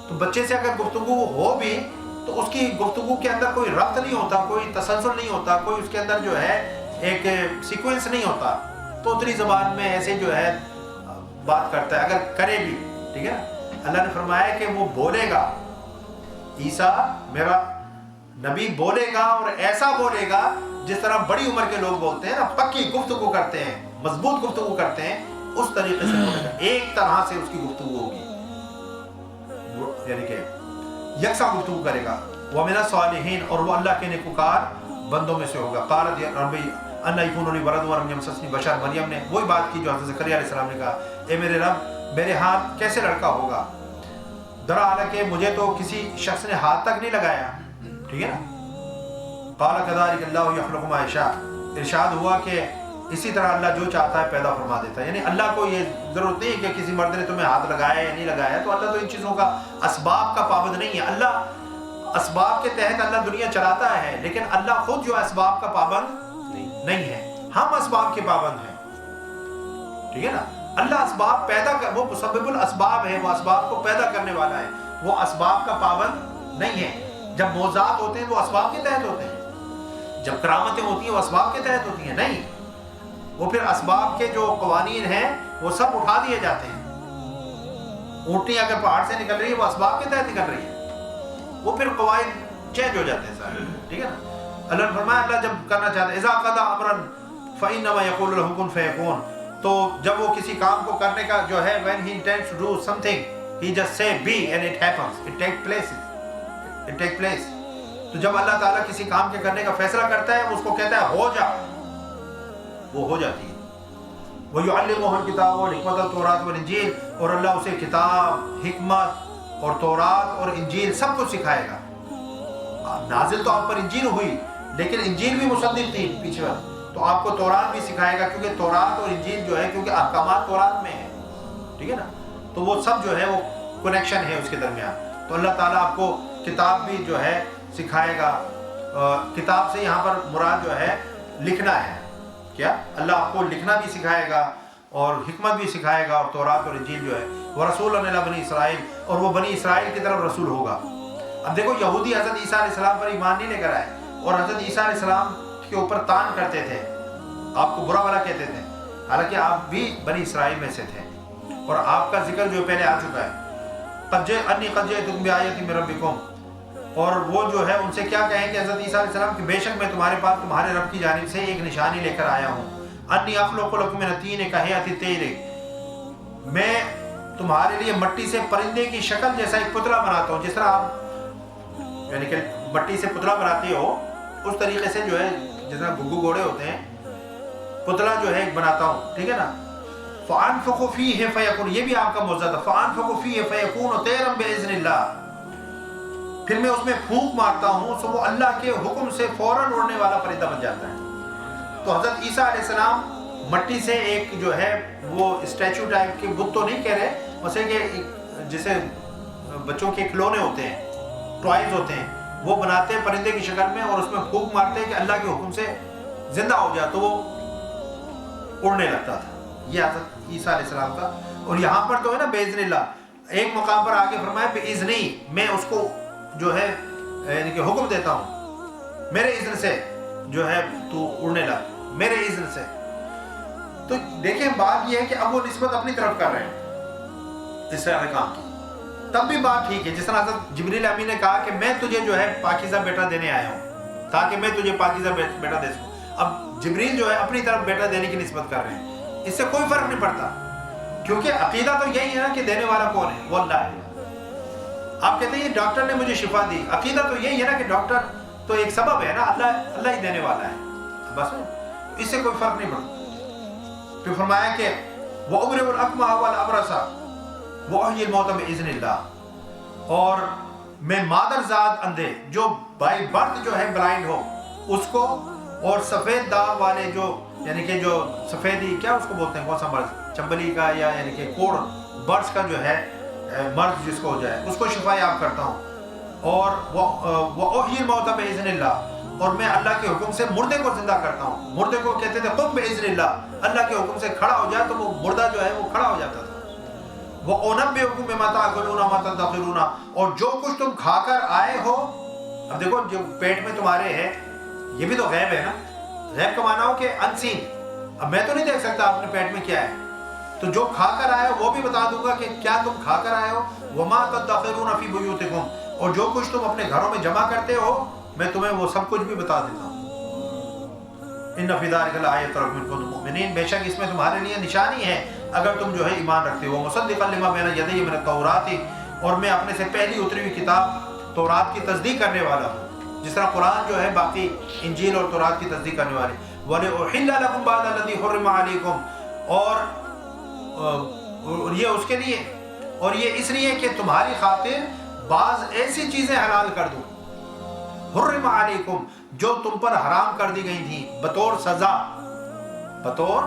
تو بچے سے اگر گفتگو ہو بھی تو اس کی گفتگو کے اندر کوئی ربط نہیں ہوتا، کوئی تسلسل نہیں ہوتا، کوئی اس کے اندر جو ہے ایک سیکوینس نہیں ہوتا، تو اتنی زبان میں ایسے جو ہے بات کرتا ہے اگر کرے بھی، ٹھیک ہے۔ اللہ نے فرمایا کہ وہ بولے گا، عیسیٰ میرا نبی بولے گا، اور ایسا بولے گا جس طرح بڑی عمر کے لوگ بولتے ہیں نا، پکی گفتگو کرتے ہیں، مضبوط گفتگو کرتے ہیں، اس طریقے سے بولے گا، ایک طرح سے اس کی گفتگو ہوگی، یعنی کہ یکساں گفتگو کرے گا۔ وَمِنَ الصَّالِحِينَ، اور وہ اللہ کے نیکوکار بندوں میں سے ہوگا۔ قالت یا ربی ان یکون لی ولد ولم یمسسنی بشر، مریم نے وہی بات کی جو حضرت زکریا علیہ السلام نے کہا، اے میرے رب میرے ہاتھ کیسے لڑکا ہوگا، درا حالانکہ مجھے تو کسی شخص نے ہاتھ تک نہیں لگایا، ٹھیک ہے نا۔ قال كذلك اللہ یخلق ما یشاء، ارشاد ہوا کہ اسی طرح اللہ جو چاہتا ہے پیدا فرما دیتا ہے، یعنی اللہ کو یہ ضرورت نہیں ہے کہ کسی مرد نے تمہیں ہاتھ لگایا یا نہیں لگایا، تو اللہ تو ان چیزوں کا اسباب کا پابند نہیں ہے۔ اللہ اسباب کے تحت اللہ دنیا چلاتا ہے، لیکن اللہ خود جو اسباب کا پابند نہیں ہے، ہم اسباب کے پابند ہیں، ٹھیک ہے نا۔ اللہ اسباب پیدا کر، وہ مسبب الاسباب ہے، وہ اسباب کو پیدا کرنے والا ہے، وہ اسباب کا پابند نہیں ہے۔ جب معجزات ہوتے ہیں وہ اسباب کے تحت ہوتے ہیں، جب کرامتیں ہوتی ہیں وہ اسباب کے تحت ہوتی ہیں، نہیں، وہ پھر اسباب کے جو قوانین ہیں وہ سب اٹھا دیے جاتے ہیں۔ اونٹنی اگر پہاڑ سے نکل رہی ہے وہ اسباب کے تحت نکل رہی ہے، وہ پھر قواعد چینج ہو جاتے ہیں سارے، ٹھیک ہے نا۔ اللہ نے فرمایا اللہ جب کرنا چاہتا ہے، اذا قضى امرا فانما يقول له كن فيكون، تو جب وہ کسی کام کو کرنے کا جو ہے when he intends to do something he just say be and it happens, it take place۔ تو جب اللہ تعالیٰ کسی کام کے کرنے کا فیصلہ کرتا ہے، اس کو کہتا ہے ہو جا، وہ ہو جاتی ہے۔ وَيُعَلِّمُهُ الْكِتَابَ وَالْحِكْمَةَ وَالتَّوْرَاةَ وَالْإِنْجِيلَ، اور اللہ اسے کتاب، حکمت اور تورات اور انجیل سب کچھ سکھائے گا۔ نازل تو آپ پر انجیل ہوئی، لیکن انجیل بھی مصدق تھی پیچھے، تو آپ کو تورات بھی سکھائے گا، کیونکہ تورات اور انجیل جو ہے کیونکہ احکامات تورات میں ہیں، ٹھیک ہے نا، تو وہ سب جو ہے وہ کنیکشن ہے اس کے درمیان۔ تو اللہ تعالیٰ آپ کو کتاب بھی جو ہے سکھائے گا۔ کتاب سے یہاں پر مراد جو ہے لکھنا ہے، کیا اللہ آپ کو لکھنا بھی سکھائے گا اور حکمت بھی سکھائے گا، اور تورات اور انجیل جو ہے ورسول الی بنی اسرائیل، اور وہ بنی اسرائیل کی طرف رسول ہوگا۔ اب دیکھو یہودی حضرت عیسیٰ علیہ السلام پر ایمان نہیں لے کر آئے، اور حضرت عیسیٰ علیہ السلام کے اوپر تان کرتے تھے، آپ کو برا بھلا کہتے تھے، حالانکہ آپ بھی بنی اسرائیل میں سے تھے، اور آپ کا ذکر جو پہلے آ چکا ہے، قد جئتکم بآیۃ من ربکم، اور وہ جو ہے ان سے کیا کہیں کہ حضرت عیسیٰ علیہ السلام کہ بے شک میں تمہارے پاس تمہارے رب کی جانب سے ایک نشانی لے کر آیا ہوں، انی اخلق لکم من الطین کہیئۃ الطیر، میں تمہارے لیے مٹی سے پرندے کی شکل جیسا ایک پتلا بناتا ہوں، جس طرح آپ یعنی کہ مٹی سے پتلا بناتے ہو اس طریقے سے جو ہے جس طرح گھگو گھوڑے ہوتے ہیں، پتلا جو ہے ایک بناتا ہوں، ٹھیک ہے نا۔ فَأَنفُخُ فِيهِ فَيَكُونُ، یہ بھی آپ کا معجزہ تھا، فَأَنفُخُ فِيهِ فَيَكُونُ طَيْرًا بِإِذْنِ اللَّهِ، پھر میں اس میں پھونک مارتا ہوں سو وہ اللہ کے حکم سے فوراً اڑنے والا پرندہ بن جاتا ہے۔ تو حضرت عیسیٰ علیہ السلام مٹی سے ایک جو ہے وہ اسٹیچو ٹائپ کے بت تو نہیں کہہ رہے، ویسے کہ جسے بچوں کے کھلونے ہوتے ہیں، ٹوائز ہوتے ہیں، وہ بناتے ہیں پرندے کی شکل میں، اور اس میں پھونک مارتے ہیں کہ اللہ کے حکم سے زندہ ہو جائے، تو وہ اڑنے لگتا تھا۔ یہ حضرت عیسیٰ علیہ السلام کا، اور یہاں پر تو ہے نا بِإِذْنِ اللہ، ایک مقام پر آگے فرمایا بِإِذْنِی، میں اس کو جو ہے یعنی کہ حکم دیتا ہوں، میرے اذن سے جو ہے تو اڑنے لگ، میرے اذن سے۔ تو دیکھیں بات یہ ہے کہ اب وہ نسبت اپنی طرف کر رہے ہیں اس طرح کام کی، تب بھی بات ٹھیک ہے۔ جس طرح حضرت جبریل امین نے کہا کہ میں تجھے جو ہے پاکیزہ بیٹا دینے آیا ہوں تاکہ میں تجھے پاکیزہ بیٹا دے سکوں، اب جبریل جو ہے اپنی طرف بیٹا دینے کی نسبت کر رہے ہیں، اس سے کوئی فرق نہیں پڑتا، کیونکہ عقیدہ تو یہی ہے نا کہ دینے والا کون ہے؟ وہ اللہ ہے۔ آپ کہتے ہیں ڈاکٹر نے مجھے شفا دی، عقیدہ تو یہی ہے نا کہ ڈاکٹر تو ایک سبب ہے نا، اللہ ہی دینے والا ہے، بس اس سے کوئی فرق نہیں پڑتا۔ پھر فرمایا کہ وَأُبْرِئُ الْأَكْمَحَ وَالْأَبْرَصَ وَأُحْيِي الْمَوْتَ بِإِذْنِ اللَّهِ، اور میں مادر زاد اندھے جو بائی برتھ جو ہے بلائنڈ ہو اس کو، اور سفید داغ والے جو یعنی کہ جو سفیدی کیا اس کو بولتے ہیں، کون سا مرض، چمبلی کا یا یعنی کہ کوڑ برس کا جو ہے مرض جس کو ہو جائے اس کو شفا یاب کرتا ہوں، اور وَأُحْيِي الْمَوْتَ بِإِذْنِ اللَّهِ، اور میں اللہ کے حکم سے مردے کو زندہ کرتا ہوں۔ مردے کو کہتے تھے قُم بِإِذْنِ اللَّهِ، اللہ کے حکم سے کھڑا ہو جائے تو وہ مردہ جو ہے وہ کھڑا ہو جاتا تھا۔ وَأُنَبِّئُكُم بِمَا تَأْكُلُونَ وَمَا تَدَّخِرُونَ، اور جو کچھ تم کھا کر آئے ہو، اب دیکھو جو پیٹ میں تمہارے ہے یہ بھی تو غیب ہے نا، غیب کا معنی ہو کہ انسین، اب میں تو نہیں دیکھ سکتا آپ نے پیٹ میں کیا ہے، تو جو کھا کر آئے ہو وہ بھی بتا دوں گا کہ کیا تم کھا کر آئے ہو۔ وَمَا تَدَّخِرُونَ فِي بُيُوتِكُمْ، اور جو کچھ تم اپنے گھروں میں جمع کرتے ہو میں تمہیں وہ سب کچھ بھی بتا دیتا ہوں۔ إِنَّ فِي ذَلِكَ لَآيَةً لَكُمْ إِن كُنتُم مُؤْمِنِينَ، بے شک اس میں تمہارے لیے نشانی ہے اگر تم جو ہے ایمان رکھتے ہو۔ مُصَدِّقًا لِمَا بَيْنَ يَدَيَّ مِنَ التَّوْرَاةِ، اور میں اپنے سے پہلی اتری ہوئی کتاب تورات کی تصدیق کرنے والا ہوں، جس طرح قرآن جو ہے باقی انجیل اور تورات کی تصدیق کرنے والے۔ وَلِأُحِلَّ لَكُمْ بَعْضَ الَّذِي حُرِّمَ عَلَيْكُمْ، اور یہ اس کے لیے، اور یہ اس لیے کہ تمہاری خاطر بعض ایسی چیزیں حلال کر دوں، حرم علیکم، جو تم پر حرام کر دی گئی تھیں بطور سزا، بطور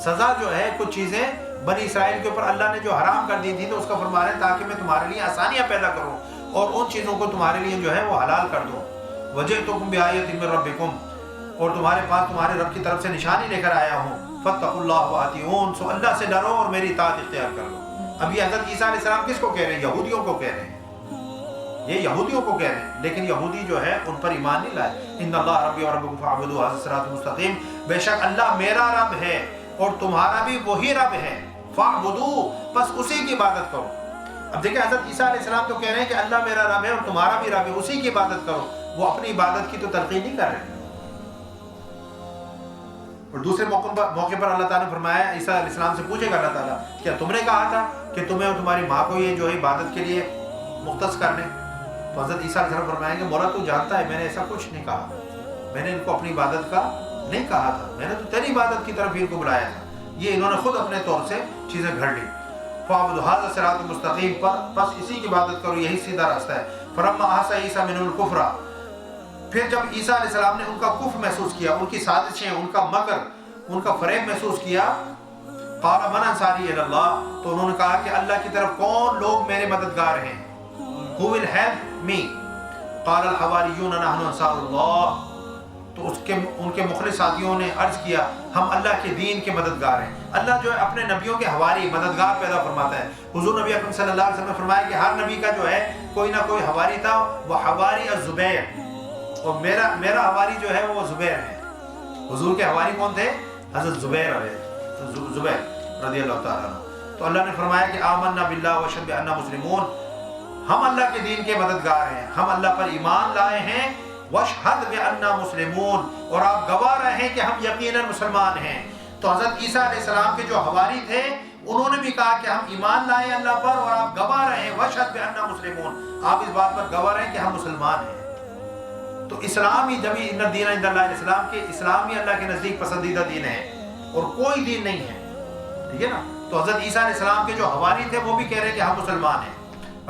سزا جو ہے کچھ چیزیں بنی اسرائیل کے اوپر اللہ نے جو حرام کر دی تھی تو اس کا فرمان ہے تاکہ میں تمہارے لیے آسانیاں پیدا کروں اور ان چیزوں کو تمہارے لیے جو ہے وہ حلال کر دوں۔ وَجِئْتُكُم بِآیَةٍ مِّن رَبِّكُمْ، اور تمہارے پاس تمہارے رب کی طرف سے نشانی لے کر آیا ہوں۔ فَاتَّقُوا اللَّهَ وَأَطِیعُونِ، سو اللہ سے ڈرو اور میری اطاعت اختیار کر لو۔ اب یہ حضرت عیسیٰ علیہ السلام کس کو کہہ رہے ہیں؟ یہودیوں کو کہہ رہے ہیں، یہ یہودیوں کو کہہ رہے ہیں، لیکن یہودی جو ہے ان پر ایمان نہیں لائے۔ ان اللہ ربی و ربکم فاعبدوہ ھذا الصراط المستقیم، بے شک اللہ میرا رب ہے اور تمہارا بھی وہی رب ہے، فاعبدوہ، بس اسی کی عبادت کرو۔ اب دیکھیں حضرت عیسیٰ علیہ السلام تو کہہ رہے ہیں کہ اللہ میرا رب ہے اور تمہارا بھی رب ہے، اسی کی عبادت کرو، وہ اپنی عبادت کی تو تلقین نہیں کر رہے۔ اور دوسرے موقع پر اللہ تعالیٰ نے فرمایا، عیسیٰ علیہ السلام سے پوچھے گا اللہ تعالیٰ کیا تم نے کہا تھا کہ تمہیں اور تمہاری ماں کو یہ جو ہے عبادت کے لیے مختص کر لیں؟ تو حضرت عیسیٰ علیہ السلام فرمائیں گے مولا تو جانتا ہے میں نے ایسا کچھ نہیں کہا، میں نے ان کو اپنی عبادت کا نہیں کہا تھا، میں نے تو تیری عبادت کی طرف ان کو بلایا تھا، یہ انہوں نے خود اپنے طور سے چیزیں گھڑ لی۔ فاعبدوا ھذا الصراط المستقیم، بس اسی کی عبادت کرو، یہی سیدھا راستہ ہے۔ فلما احس عیسیٰ منهم الکفر، پھر جب عیسیٰ علیہ السلام نے ان کا کفر محسوس کیا، ان کی سازشیں، ان کا مکر، ان کا فریب محسوس کیا، قال من انصاری الی اللہ، تو انہوں نے کہا کہ اللہ کی طرف کون لوگ میرے مددگار ہیں، who will help me؟ قال الحواریون نحن انصار اللہ، تو ان کے مخلص ساتھیوں نے عرض کیا ہم اللہ کے دین کے مددگار ہیں۔ اللہ جو ہے اپنے نبیوں کے حواری مددگار پیدا فرماتا ہے۔ حضور نبی اکرم صلی اللہ علیہ وسلم نے فرمایا کہ ہر نبی کا جو ہے کوئی نہ کوئی حواری تھا، وہ حواری الزبیر، اور میرا حواری جو ہے وہ زبیر ہے۔ حضور کے حواری کون تھے؟ حضرت زبیر رضی اللہ تعالیٰ عنہ۔ تو اللہ نے فرمایا کہ آمنا باللہ واشہد بأننا مسلمون، ہم اللہ کے دین کے مددگار ہیں، ہم اللہ پر ایمان لائے ہیں، واشہد بأننا مسلمون، اور آپ گواہ رہے ہیں کہ ہم یقیناً مسلمان ہیں۔ تو حضرت عیسیٰ علیہ السلام کے جو حواری تھے انہوں نے بھی کہا کہ ہم ایمان لائے اللہ پر اور آپ گواہ رہے ہیں، واشہد بأننا مسلمون، آپ اس بات پر گواہ رہے ہیں کہ ہم مسلمان ہیں۔ تو اسلام ہی جبھی ان الدین عند اللہ الاسلام کے، اسلام ہی اللہ کے نزدیک پسندیدہ دین ہے اور کوئی دین نہیں ہے، ٹھیک ہے نا۔ تو حضرت عیسیٰ علیہ السلام کے جو حواری تھے وہ بھی کہہ رہے ہیں کہ ہم مسلمان ہیں۔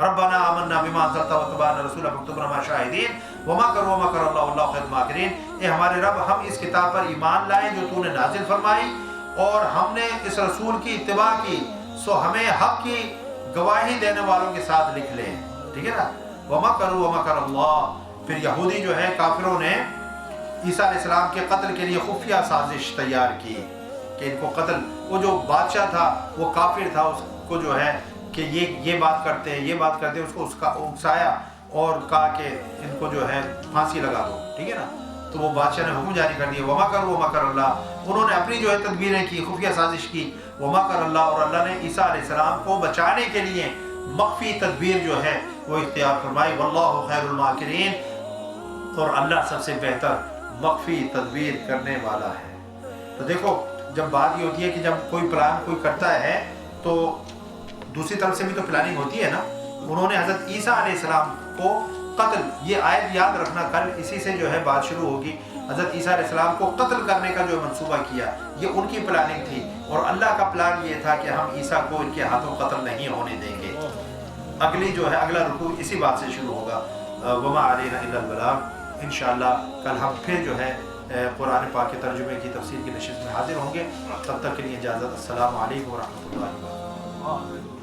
ربنا آمنا بما انزلت واتبعنا رسولک فاکتبنا مع الشاہدین ومکروا ومکر اللہ واللہ خیر الماکرین، اے ہمارے رب ہم اس کتاب پر ایمان لائے جو تو نے نازل فرمائی اور ہم نے اس رسول کی اتباع کی، سو ہمیں حق کی گواہی دینے والوں کے ساتھ لکھ لے، ٹھیک ہے نا۔ ومکروا ومکر اللہ، پھر یہودی جو ہے کافروں نے عیسیٰ علیہ السلام کے قتل کے لیے خفیہ سازش تیار کی کہ ان کو قتل، وہ جو بادشاہ تھا وہ کافر تھا، اس کو جو ہے کہ یہ بات کرتے ہیں، یہ بات کرتے ہیں، اس کو اکسایا اور کہا کہ ان کو جو ہے پھانسی لگا دو، ٹھیک ہے نا، تو وہ بادشاہ نے حکم جاری کر دیا ومکر اللہ، انہوں نے اپنی جو ہے تدبیریں کی، خفیہ سازش کی، ومکر اللہ، اور اللہ نے عیسیٰ علیہ السلام کو بچانے کے لیے مخفی تدبیر جو ہے وہ اختیار فرمائی، واللہ خیر الماکرین، اور اللہ سب سے بہتر مخفی تدبیر کرنے والا ہے۔ تو دیکھو جب بات یہ ہوتی ہے کہ جب کوئی پلان کوئی کرتا ہے تو دوسری طرف سے بھی تو پلاننگ ہوتی ہے نا۔ انہوں نے حضرت عیسیٰ علیہ السلام کو قتل، یہ آیت یاد رکھنا، کل اسی سے جو ہے بات شروع ہوگی، حضرت عیسیٰ علیہ السلام کو قتل کرنے کا جو منصوبہ کیا یہ ان کی پلاننگ تھی، اور اللہ کا پلان یہ تھا کہ ہم عیسیٰ کو ان کے ہاتھوں قتل نہیں ہونے دیں گے۔ اگلی جو ہے اگلا رکوع اسی بات سے شروع ہوگا، وما علینا الا البلاغ۔ انشاءاللہ کل ہم پھر جو ہے قرآن پاک کے ترجمے کی تفسیر کی نشست میں حاضر ہوں گے، تب تک کے لیے اجازت، السلام علیکم ورحمۃ اللہ وبرکاتہ۔